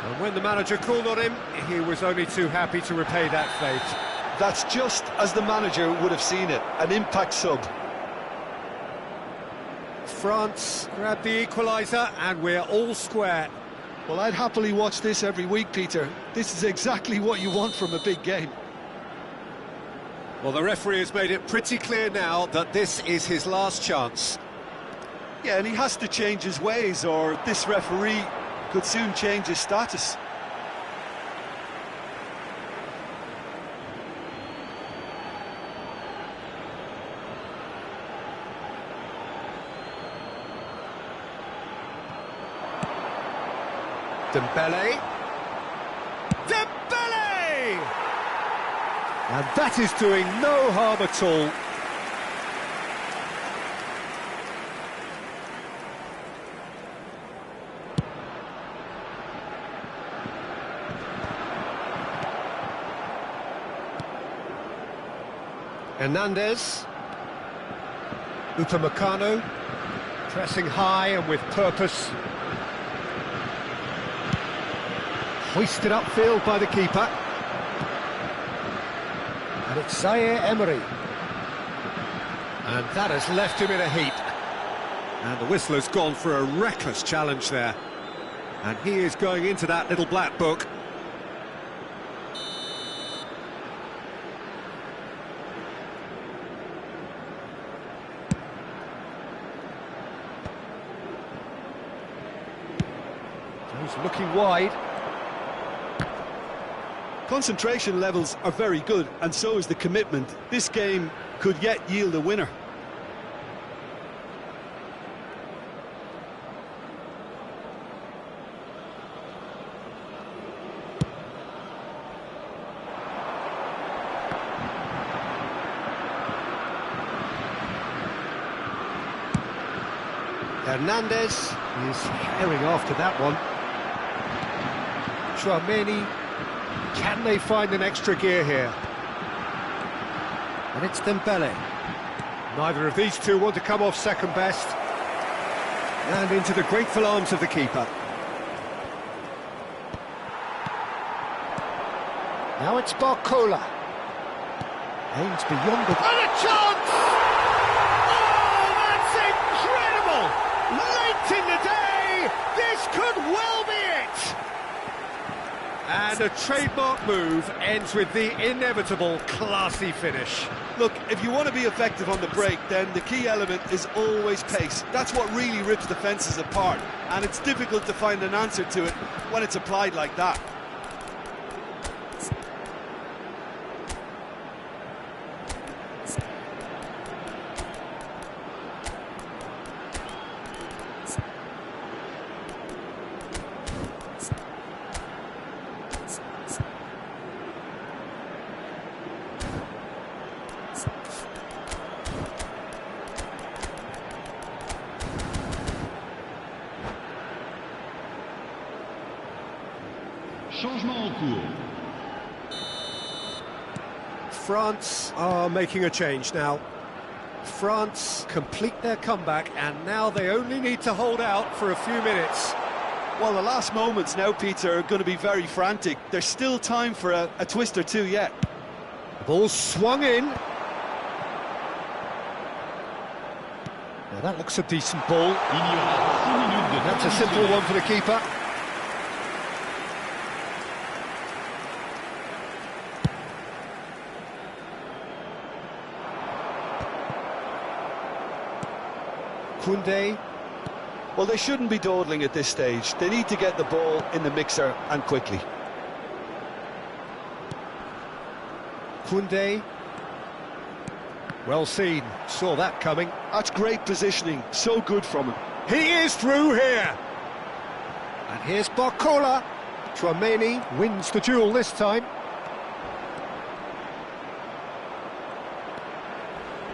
Speaker 1: And when the manager called on him, he was only too happy to repay that fate.
Speaker 2: That's just as the manager would have seen it, an impact sub.
Speaker 1: France grabbed the equaliser and we're all square.
Speaker 2: Well, I'd happily watch this every week, Peter. This is exactly what you want from a big game.
Speaker 1: Well, the referee has made it pretty clear now that this is his last chance.
Speaker 2: Yeah, and he has to change his ways, or this referee could soon change his status.
Speaker 1: Dembele. Dembele! And that is doing no harm at all. Hernandez. Upamecano. Pressing high and with purpose. Hoisted upfield by the keeper. And it's Zaire Emery. And that has left him in a heap. And the whistler's gone for a reckless challenge there. And he is going into that little black book. He's looking wide.
Speaker 2: Concentration levels are very good, and so is the commitment. This game could yet yield a winner.
Speaker 1: Hernandez is herring after that one. Chouameni. Can they find an extra gear here? And it's Dembele. Neither of these two want to come off second best. And into the grateful arms of the keeper. Now it's Barcola. Aims beyond the... And a chance! Oh, that's incredible! Late in the day, this could well be it! And a trademark move ends with the inevitable classy finish.
Speaker 2: Look, if you want to be effective on the break, then the key element is always pace. That's what really rips defences apart, and it's difficult to find an answer to it when it's applied like that.
Speaker 3: Changement en cours.
Speaker 1: France are making a change now. France complete their comeback, and now they only need to hold out for a few minutes.
Speaker 2: Well, the last moments now, Peter, are going to be very frantic. There's still time for a twist or two yet.
Speaker 1: The ball swung in. Now that looks a decent ball.
Speaker 3: Il y aura 6 minutes de
Speaker 1: That's a
Speaker 3: temps
Speaker 1: simple
Speaker 3: additionnel.
Speaker 1: one for the keeper. Koundé.
Speaker 2: Well, they shouldn't be dawdling at this stage. They need to get the ball in the mixer and quickly.
Speaker 1: Koundé. Well seen, saw that coming.
Speaker 2: That's great positioning, so good from him.
Speaker 1: He is through here. And here's Barcola. Tchouaméni wins the duel this time.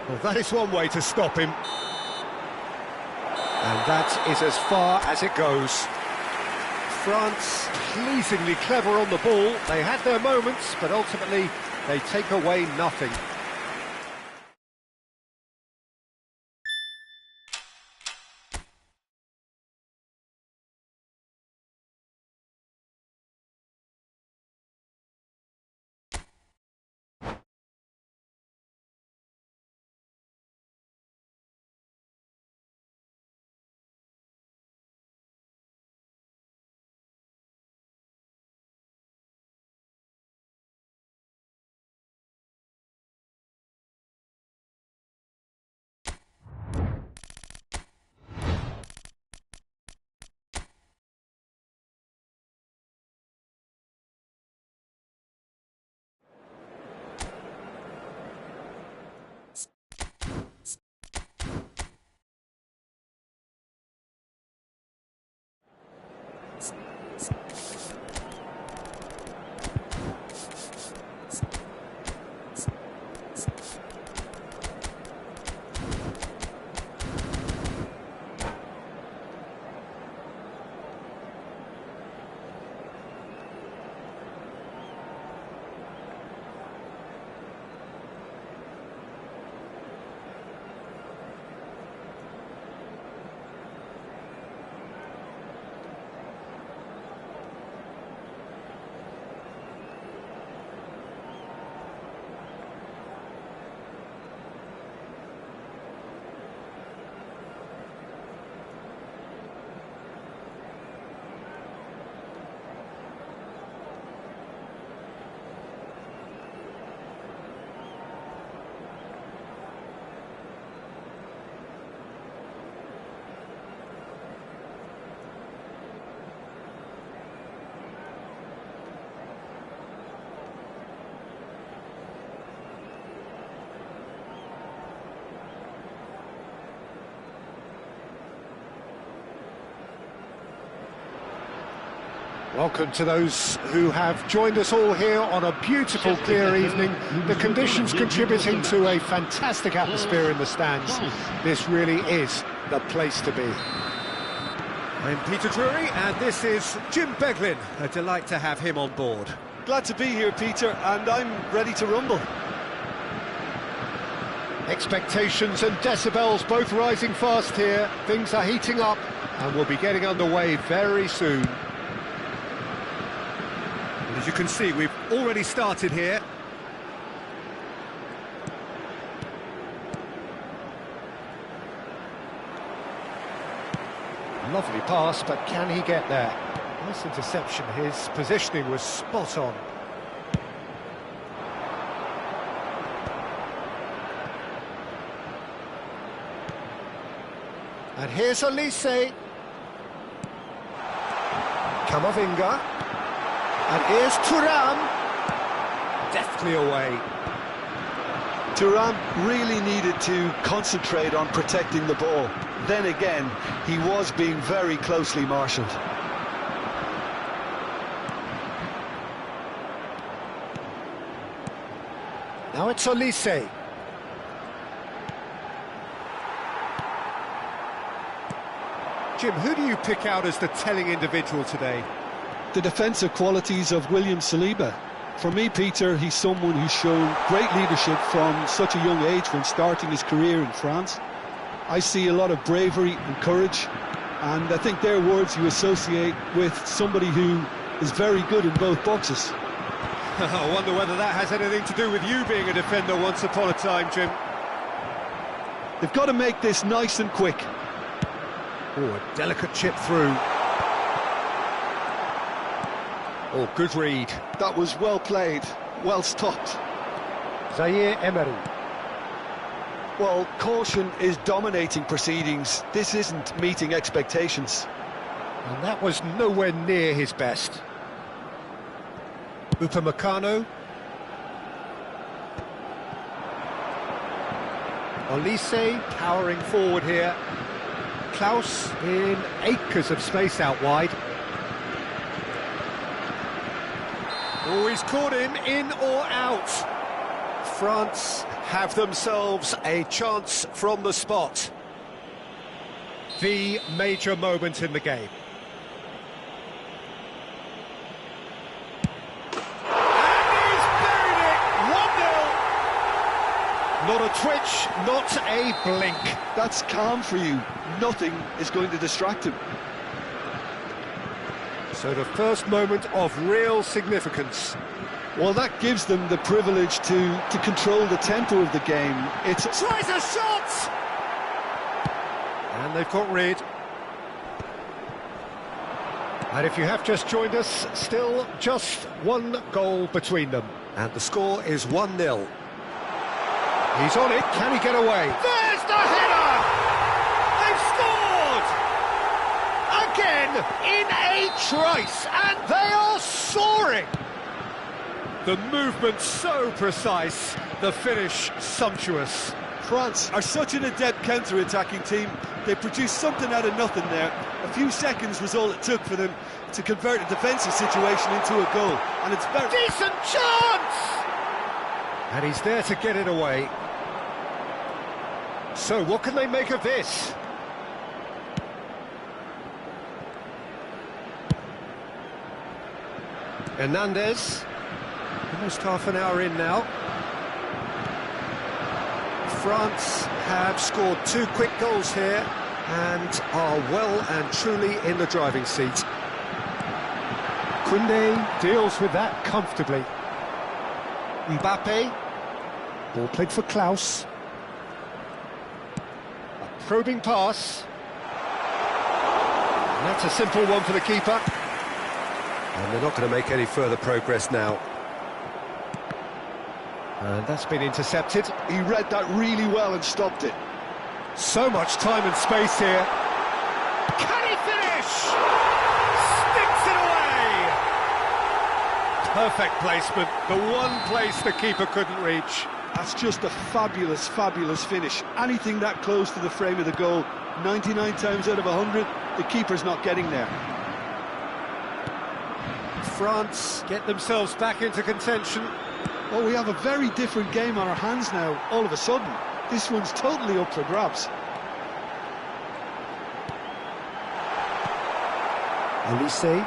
Speaker 1: Well, that is one way to stop him. And that is as far as it goes. France pleasingly clever on the ball. They had their moments, but ultimately they take away nothing. Welcome to those who have joined us all here on a beautiful, clear evening. The conditions contributing to a fantastic atmosphere in the stands. This really is the place to be. I'm Peter Drury, and this is Jim Beglin. A delight to have him on board.
Speaker 2: Glad to be here, Peter, and I'm ready to rumble.
Speaker 1: Expectations and decibels both rising fast here. Things are heating up, and we'll be getting underway very soon. As you can see, we've already started here. Lovely pass, but can he get there? Nice interception. His positioning was spot on. And here's Olise. Camavinga. And here's Thuram, deftly away.
Speaker 2: Thuram really needed to concentrate on protecting the ball. Then again, he was being very closely marshalled.
Speaker 1: Now it's Olise. Jim, who do you pick out as the telling individual today?
Speaker 2: the defensive qualities of William Saliba. For me, Peter, he's someone who's shown great leadership from such a young age when starting his career in France. I see a lot of bravery and courage, and I think they're words you associate with somebody who is very good in both boxes.
Speaker 1: I wonder whether that has anything to do with you being a defender once upon a time, Jim.
Speaker 2: They've got to make this nice and quick.
Speaker 1: Oh, a delicate chip through. Oh, good read.
Speaker 2: That was well played, well stopped.
Speaker 1: Zaire Emery.
Speaker 2: Well, caution is dominating proceedings. This isn't meeting expectations.
Speaker 1: And that was nowhere near his best. Upamecano. Olise powering forward here. Klaus in acres of space out wide. Oh, he's caught him in or out. France have themselves a chance from the spot. The major moment in the game. Not a twitch, not a blink.
Speaker 2: That's calm for you. Nothing is going to distract him.
Speaker 1: So the first moment of real significance.
Speaker 2: Well, that gives them the privilege to control the tempo of the game. It's
Speaker 1: tries a shot! And they've got rid. And if you have just joined us, still just one goal between them. And the score is 1-0. He's on it, can he get away? There's the header! They've scored! Again, in a trice, and they are soaring! The movement so precise, the finish sumptuous.
Speaker 2: France are such an adept counter-attacking team. They produced something out of nothing there. A few seconds was all it took for them to convert a defensive situation into a goal. And it's very...
Speaker 1: Decent chance! And he's there to get it away. So, what can they make of this? Hernandez. Almost half an hour in now. France have scored 2 quick goals here and are well and truly in the driving seat. Koundé deals with that comfortably. Mbappe. Ball played for Klaus. A probing pass. And that's a simple one for the keeper. And they're not going to make any further progress now. And that's been intercepted.
Speaker 2: He read that really well and stopped it.
Speaker 1: So much time and space here. Can he finish? Sticks it away! Perfect placement. The one place the keeper couldn't reach.
Speaker 2: That's just a fabulous, fabulous finish. Anything that close to the frame of the goal, 99 times out of 100, the keeper's not getting there.
Speaker 1: France get themselves back into contention.
Speaker 2: Well, we have a very different game on our hands now, all of a sudden. This one's totally up for grabs.
Speaker 1: Olise.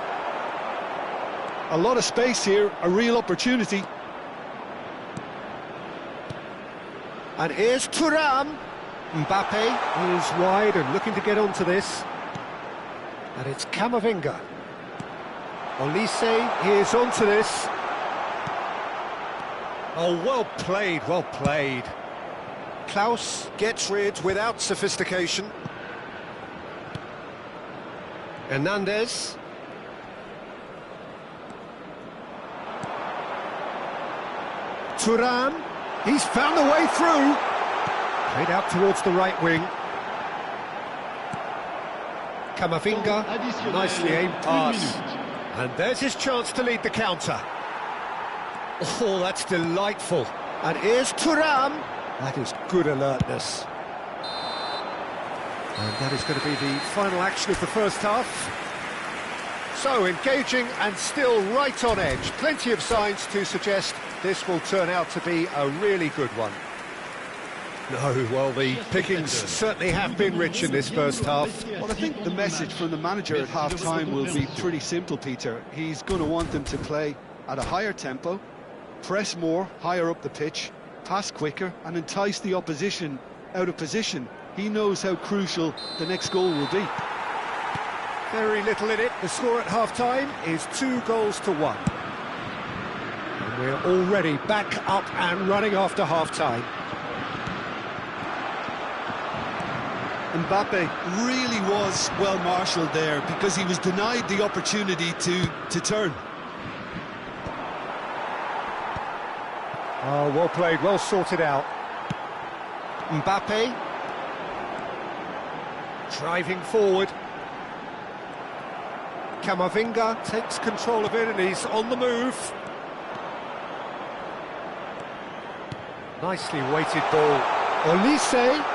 Speaker 2: A lot of space here, a real opportunity.
Speaker 1: And here's Thuram. Mbappe is wide and looking to get onto this. And it's Camavinga. Olise is onto this. Oh, well played, well played. Klaus gets rid without sophistication. Hernandez. Thuram. He's found the way through. Played out towards the right wing. Camavinga. Nicely aimed pass. And there's his chance to lead the counter. Oh, that's delightful. And here's Thuram. That is good alertness. And that is going to be the final action of the first half. So, engaging and still right on edge. Plenty of signs to suggest this will turn out to be a really good one. No, well, the pickings certainly have been rich in this first half.
Speaker 2: Well, I think the message from the manager at half-time will be pretty simple, Peter. He's going to want them to play at a higher tempo, press more, higher up the pitch, pass quicker, and entice the opposition out of position. He knows how crucial the next goal will be.
Speaker 1: Very little in it. The score at half-time is 2-1. And we're already back up and running after half-time.
Speaker 2: Mbappe really was well marshalled there because he was denied the opportunity to turn.
Speaker 1: Oh, well played, well sorted out. Mbappe driving forward. Camavinga takes control of it and he's on the move. Nicely weighted ball. Olise.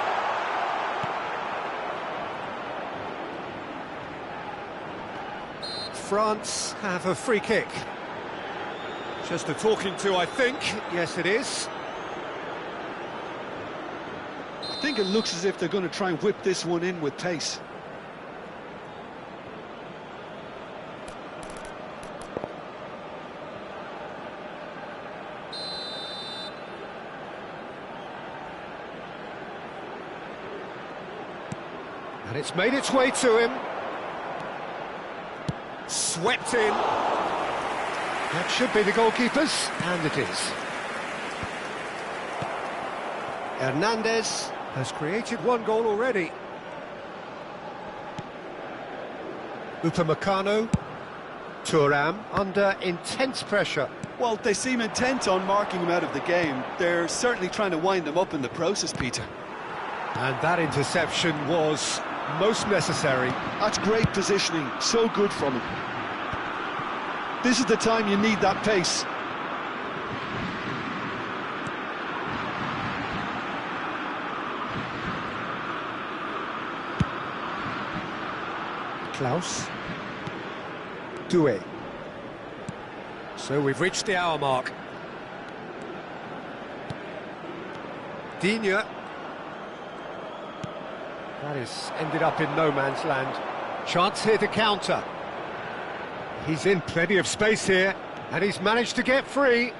Speaker 1: France have a free kick. Just a talking to, I think. Yes, it is.
Speaker 2: I think it looks as if they're going to try and whip this one in with pace.
Speaker 1: And it's made its way to him. Swept in. That should be the goalkeeper's, and it is. Hernandez has created one goal already. Upamecano. Thuram under intense pressure.
Speaker 2: Well, they seem intent on marking him out of the game. They're certainly trying to wind him up in the process, Peter.
Speaker 1: And that interception was most necessary.
Speaker 2: That's great positioning, so good from him. This is the time you need that pace.
Speaker 1: Klaus. Doué. So we've reached the hour mark. Digne. That has ended up in no man's land. Chance here to counter. He's in plenty of space here, and he's managed to get free.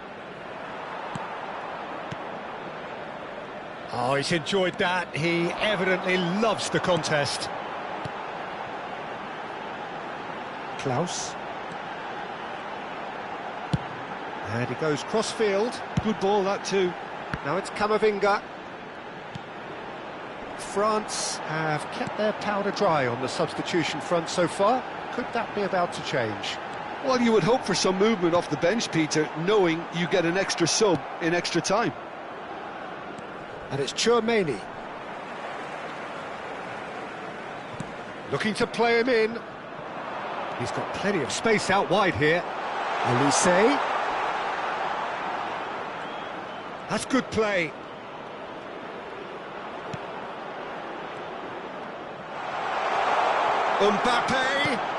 Speaker 1: Oh, he's enjoyed that. He evidently loves the contest. Klaus. And he goes cross-field.
Speaker 2: Good ball, that too.
Speaker 1: Now it's Camavinga. France have kept their powder dry on the substitution front so far. Could that be about to change?
Speaker 2: Well, you would hope for some movement off the bench, Peter, knowing you get an extra sub in extra time.
Speaker 1: And it's Tchouaméni. Looking to play him in. He's got plenty of space out wide here. Olise. That's good play. Mbappe.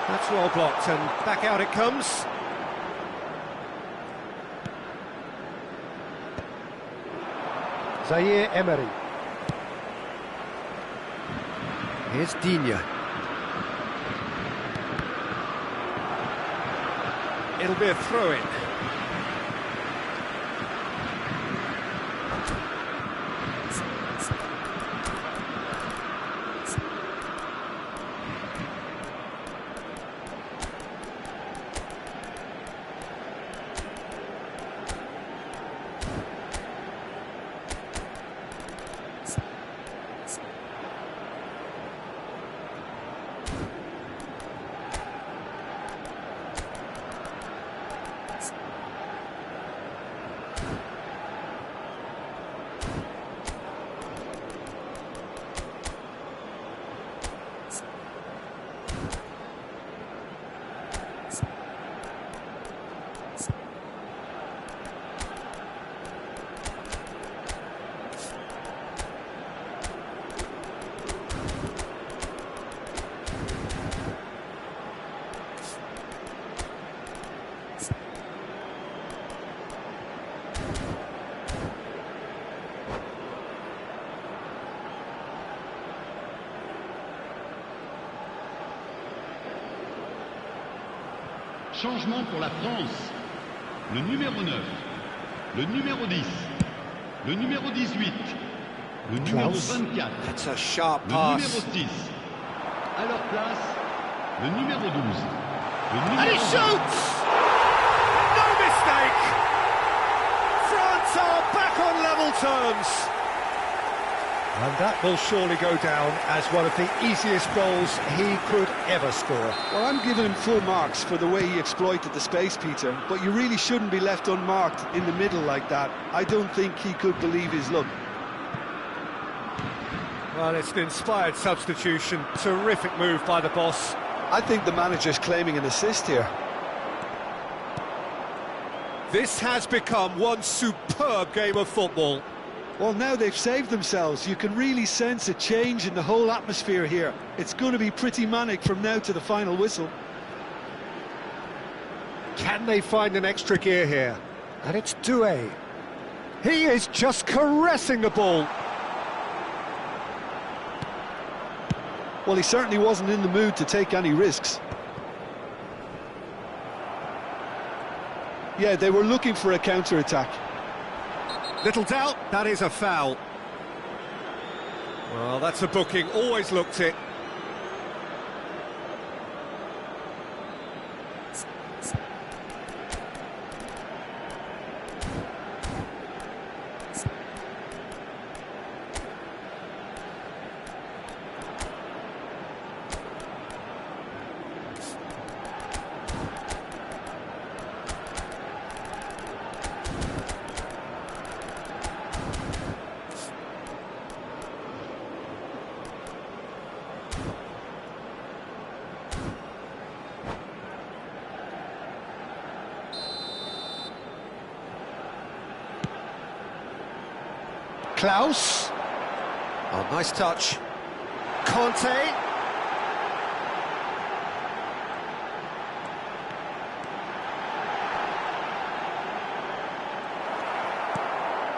Speaker 1: That's well blocked, and back out it comes. Zaire Emery. Here's Digne. It'll be a throw-in.
Speaker 3: Changement pour la France. Le numéro 9, le numéro 10, le numéro 18, le numéro
Speaker 1: Klaus.
Speaker 3: 24,
Speaker 1: That's a sharp
Speaker 3: le numéro
Speaker 1: pass.
Speaker 3: 6. À leur place, le numéro 12, le
Speaker 1: And
Speaker 3: numéro
Speaker 1: he
Speaker 3: 20.
Speaker 1: shoots! No mistake! France are back on level terms. And that will surely go down as one of the easiest goals he could ever score.
Speaker 2: Well, I'm giving him full marks for the way he exploited the space, Peter, but you really shouldn't be left unmarked in the middle like that. I don't think he could believe his luck.
Speaker 1: Well, it's an inspired substitution. Terrific move by the boss.
Speaker 2: I think the manager's claiming an assist here.
Speaker 1: This has become one superb game of football.
Speaker 2: Well, now they've saved themselves. You can really sense a change in the whole atmosphere here. It's going to be pretty manic from now to the final whistle.
Speaker 1: Can they find an extra gear here? And it's Doué. He is just caressing the ball.
Speaker 2: Well, he certainly wasn't in the mood to take any risks. Yeah, they were looking for a counter-attack.
Speaker 1: Little doubt, that is a foul. Well, that's a booking, always looked it. Klaus. Oh, nice touch. Conte.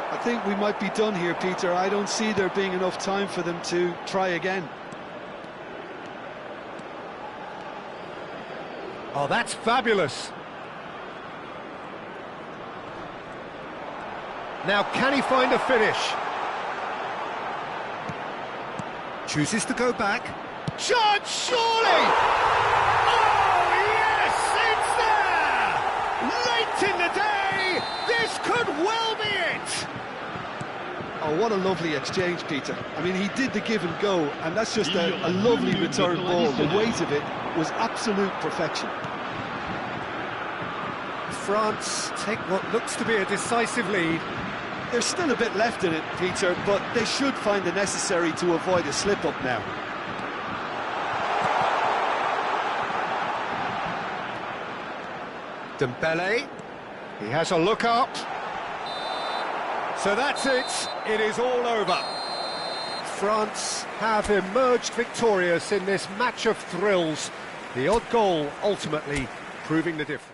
Speaker 2: I think we might be done here, Peter. I don't see there being enough time for them to try again.
Speaker 1: Oh, that's fabulous. Now, can he find a finish? Chooses to go back. Chance, surely! Oh, yes, it's there! Late in the day, this could well be it!
Speaker 2: Oh, what a lovely exchange, Peter. I mean, he did the give and go, and that's just a lovely return ball. The weight of it was absolute perfection.
Speaker 1: France take what looks to be a decisive lead.
Speaker 2: There's still a bit left in it, Peter, but they should find the necessary to avoid a slip-up now.
Speaker 1: Dembele, he has a look up. So that's it, it is all over. France have emerged victorious in this match of thrills. The odd goal ultimately proving the difference.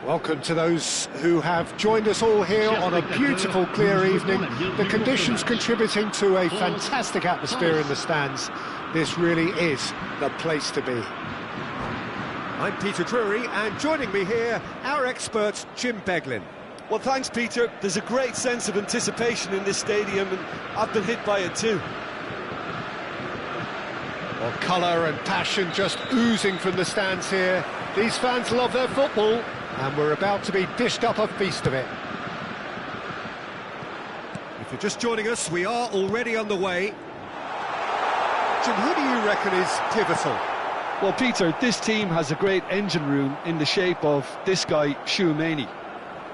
Speaker 1: Welcome to those who have joined us all here on a beautiful, clear evening. The conditions contributing to a fantastic atmosphere in the stands. This really is the place to be. I'm Peter Drury, and joining me here, our expert, Jim Beglin.
Speaker 2: Well, thanks, Peter. There's a great sense of anticipation in this stadium, and I've been hit by it too.
Speaker 1: Well, colour and passion just oozing from the stands here. These fans love their football, and we're about to be dished up a feast of it. If you're just joining us, we are already on the way. Jim, who do you reckon is pivotal?
Speaker 2: Well, Peter, this team has a great engine room in the shape of this guy, Tchouaméni.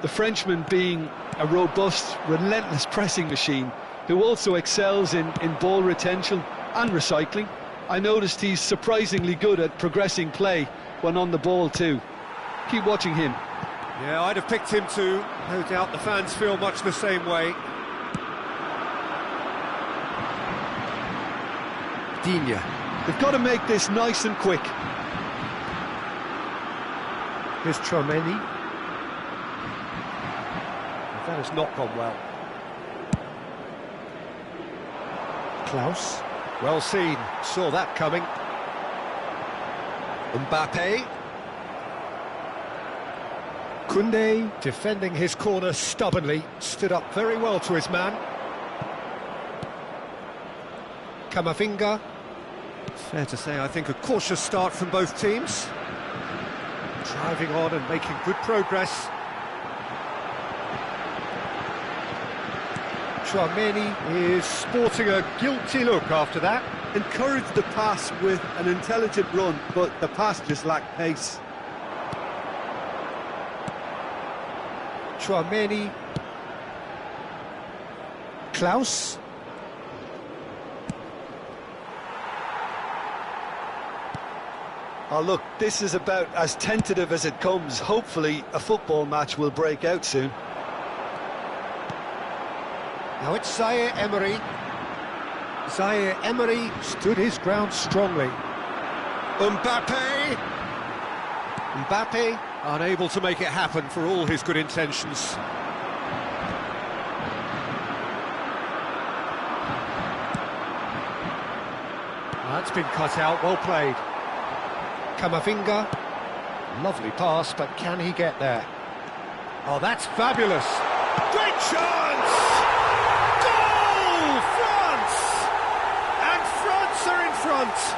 Speaker 2: The Frenchman being a robust, relentless pressing machine who also excels in ball retention and recycling. I noticed he's surprisingly good at progressing play when on the ball too. Keep watching him.
Speaker 1: Yeah, I'd have picked him too. No doubt the fans feel much the same way. Digne.
Speaker 2: They've got to make this nice and quick.
Speaker 1: Here's Tchouaméni. That has not gone well. Klaus. Well seen. Saw that coming. Mbappe. Koundé, defending his corner stubbornly, stood up very well to his man. Camavinga. Fair to say, I think a cautious start from both teams. Driving on and making good progress. Tchouaméni is sporting a guilty look after that.
Speaker 2: Encouraged the pass with an intelligent run, but the pass just lacked pace.
Speaker 1: Tchouaméni. Klaus.
Speaker 2: Oh, look, this is about as tentative as it comes. Hopefully, a football match will break out soon.
Speaker 1: Now it's Zaire Emery. Zaire Emery stood his ground strongly. Mbappe! Mbappe unable to make it happen for all his good intentions. That's been cut out, well played. Camavinga. Lovely pass, but can he get there? Oh, that's fabulous! Great chance! Goal! France! And France are in front!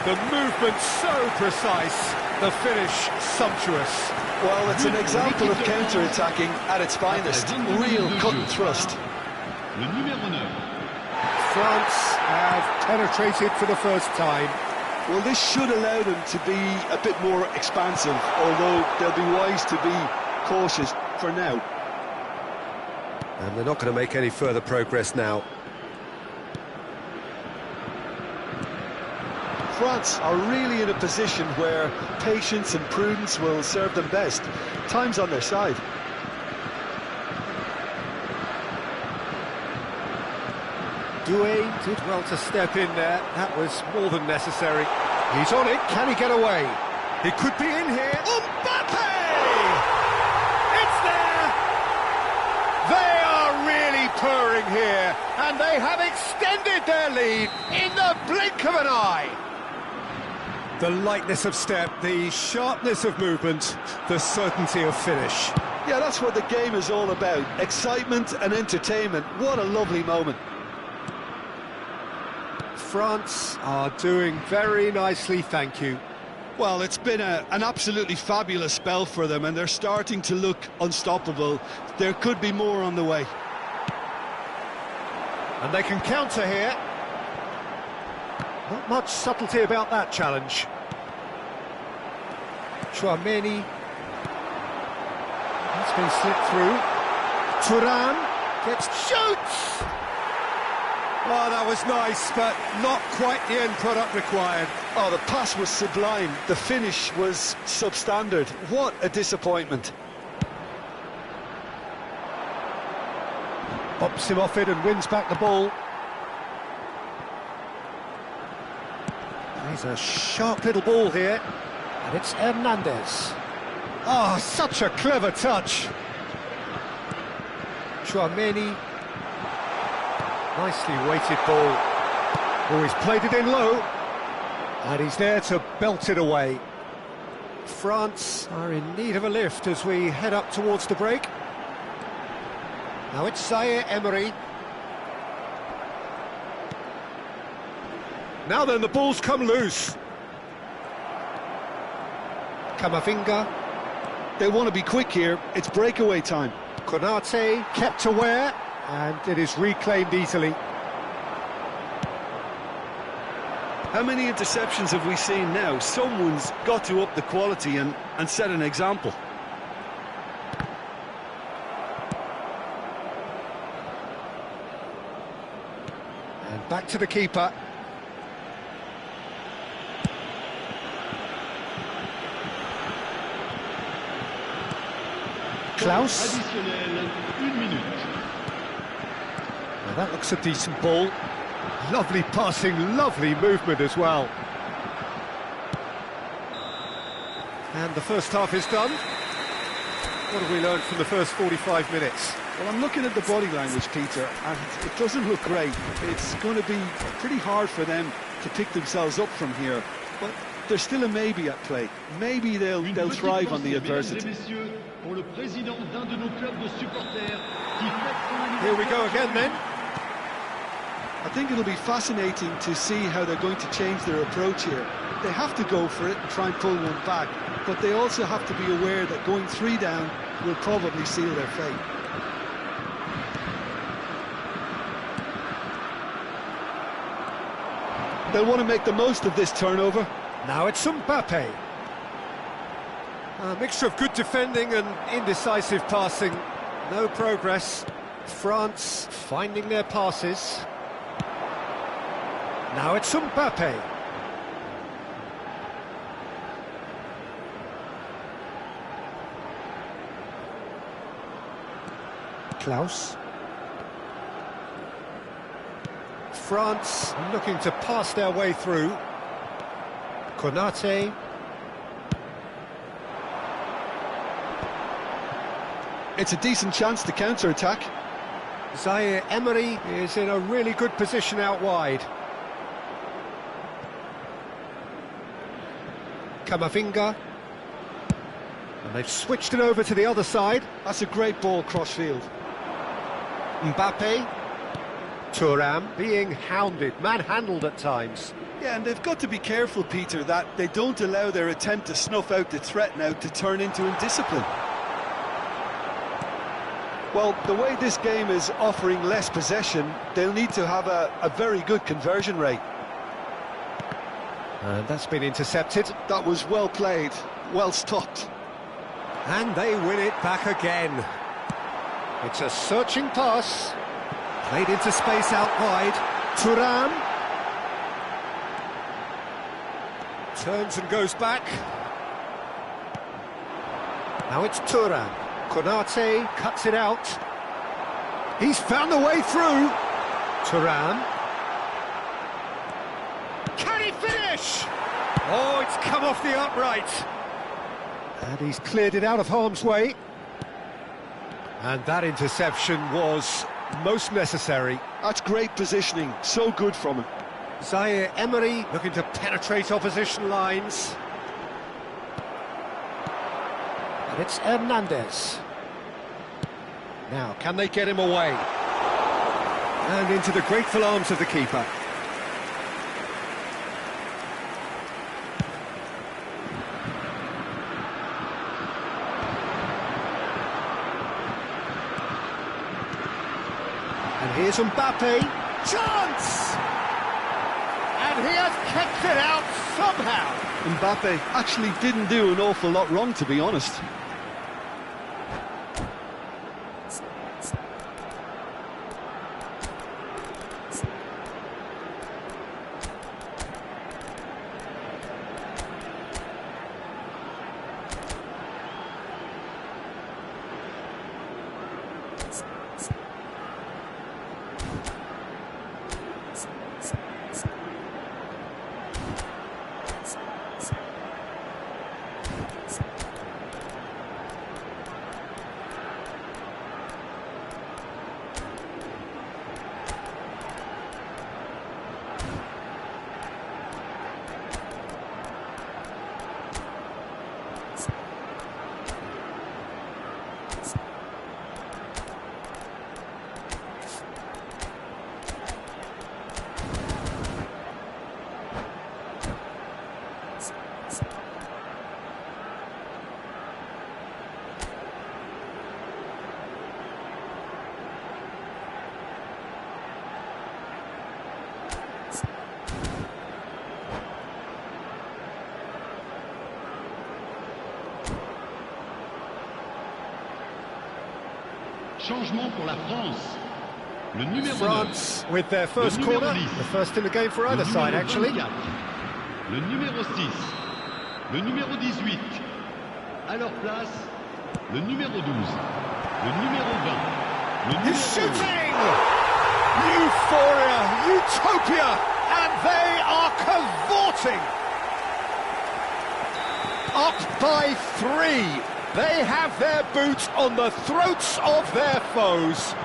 Speaker 1: The movement so precise, the finish sumptuous.
Speaker 2: Well, it's an example of counter-attacking at its finest. Real cut and thrust.
Speaker 3: Le numéro 9.
Speaker 1: France have penetrated for the first time.
Speaker 2: Well, this should allow them to be a bit more expansive, although they'll be wise to be cautious for now.
Speaker 1: And they're not going to make any further progress now.
Speaker 2: France are really in a position where patience and prudence will serve them best. Time's on their side.
Speaker 1: Doué did well to step in there. That was more than necessary. He's on it. Can he get away? He could be in here. Mbappe! It's there! They are really purring here, and they have extended their lead in the blink of an eye. The lightness of step, the sharpness of movement, the certainty of finish.
Speaker 2: Yeah, that's what the game is all about. Excitement and entertainment. What a lovely moment.
Speaker 1: France are doing very nicely, thank you.
Speaker 2: Well, it's been an absolutely fabulous spell for them, and they're starting to look unstoppable. There could be more on the way.
Speaker 1: And they can counter here. Not much subtlety about that challenge. Chouameni. That's been slipped through. Thuram gets shoots! Oh, that was nice, but not quite the end product required.
Speaker 2: Oh, the pass was sublime. The finish was substandard. What a disappointment.
Speaker 1: Bops him off it and wins back the ball. There's a sharp little ball here, and it's Hernandez. Oh, such a clever touch. Chouameni. Nicely weighted ball. Oh, he's played it in low, and he's there to belt it away. France are in need of a lift as we head up towards the break. Now it's Zaire Emery. Now then, the ball's come loose. Camavinga.
Speaker 2: They want to be quick here. It's breakaway time.
Speaker 1: Konate kept aware, and it is reclaimed easily.
Speaker 2: How many interceptions have we seen now? Someone's got to up the quality and set an example.
Speaker 1: And back to the keeper. Klaus.
Speaker 3: Additionnel, 1 minute.
Speaker 1: Now that looks a decent ball. Lovely passing, lovely movement as well. And the first half is done. What have we learned from the first 45 minutes?
Speaker 2: Well, I'm looking at the body language, Peter, and it doesn't look great. It's going to be pretty hard for them to pick themselves up from here. But there's still a maybe at play. Maybe they'll thrive on the adversity.
Speaker 1: Here we go again then.
Speaker 2: I think it'll be fascinating to see how they're going to change their approach here. They have to go for it and try and pull one back, but they also have to be aware that going 3 down will probably seal their fate. They'll want to make the most of this turnover.
Speaker 1: Now it's Mbappe. A mixture of good defending and indecisive passing. No progress. France finding their passes. Now it's Mbappe. Klaus. France looking to pass their way through. Konate.
Speaker 2: It's a decent chance to counter-attack.
Speaker 1: Zaire Emery is in a really good position out wide. Camavinga. And they've switched it over to the other side.
Speaker 2: That's a great ball cross-field.
Speaker 1: Mbappe. Thuram being hounded, manhandled at times.
Speaker 2: Yeah, and they've got to be careful, Peter, that they don't allow their attempt to snuff out the threat now to turn into indiscipline. Well, the way this game is offering less possession, they'll need to have a very good conversion rate.
Speaker 1: And that's been intercepted.
Speaker 2: That was well played, well stopped.
Speaker 1: And they win it back again. It's a searching pass. Played into space out wide. Thuram. Turns and goes back. Now it's Thuram. Konate cuts it out. He's found the way through. Thuram. Can he finish? Oh, it's come off the upright. And he's cleared it out of harm's way. And that interception was most necessary.
Speaker 2: That's great positioning, so good from him.
Speaker 1: Zaire Emery looking to penetrate opposition lines. And it's Hernandez. Now, can they get him away? And into the grateful arms of the keeper. And here's Mbappe. Chance! And he has kept it out somehow.
Speaker 2: Mbappe actually didn't do an awful lot wrong, to be honest.
Speaker 3: Changement pour la France. Le numéro
Speaker 1: France
Speaker 3: 9.
Speaker 1: with their first corner,
Speaker 3: 10.
Speaker 1: the first in the game for either side, actually.
Speaker 3: 24. Le numéro 6. Le numéro 18. À leur place, le numéro 12. Le numéro 20. Le numéro
Speaker 1: He's shooting! Euphoria, utopia, and they are cavorting! Up by 3. They have their boots on the throats of their foes.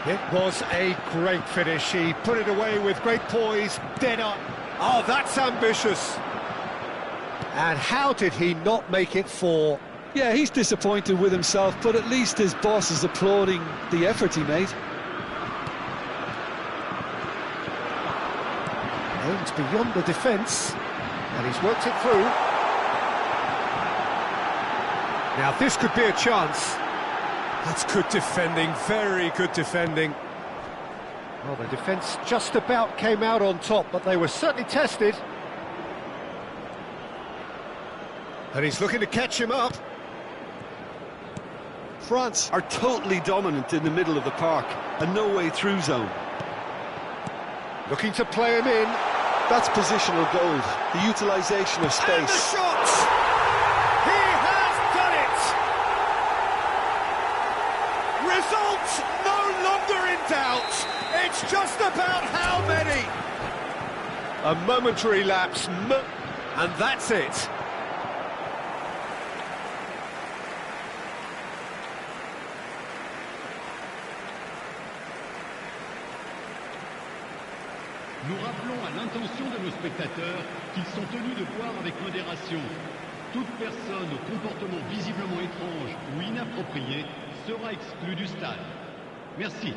Speaker 1: It was a great finish. He put it away with great poise, dead on. Oh, that's ambitious. And how did he not make it 4?
Speaker 2: Yeah, he's disappointed with himself, but at least his boss is applauding the effort he made.
Speaker 1: Aimed beyond the defence, and he's worked it through. Now this could be a chance. That's good defending, very good defending. Well, the defence just about came out on top, but they were certainly tested. And he's looking to catch him up.
Speaker 2: France are totally dominant in the middle of the park, a no-way-through zone.
Speaker 1: Looking to play him in.
Speaker 2: That's positional gold, the utilisation of space.
Speaker 1: And the shot! He has done it! Results no longer in doubt. It's just about how many. A momentary lapse, and that's it.
Speaker 3: Nous rappelons à l'intention de nos spectateurs qu'ils sont tenus de boire avec modération. Toute personne au comportement visiblement étrange ou inapproprié sera exclue du stade. Merci.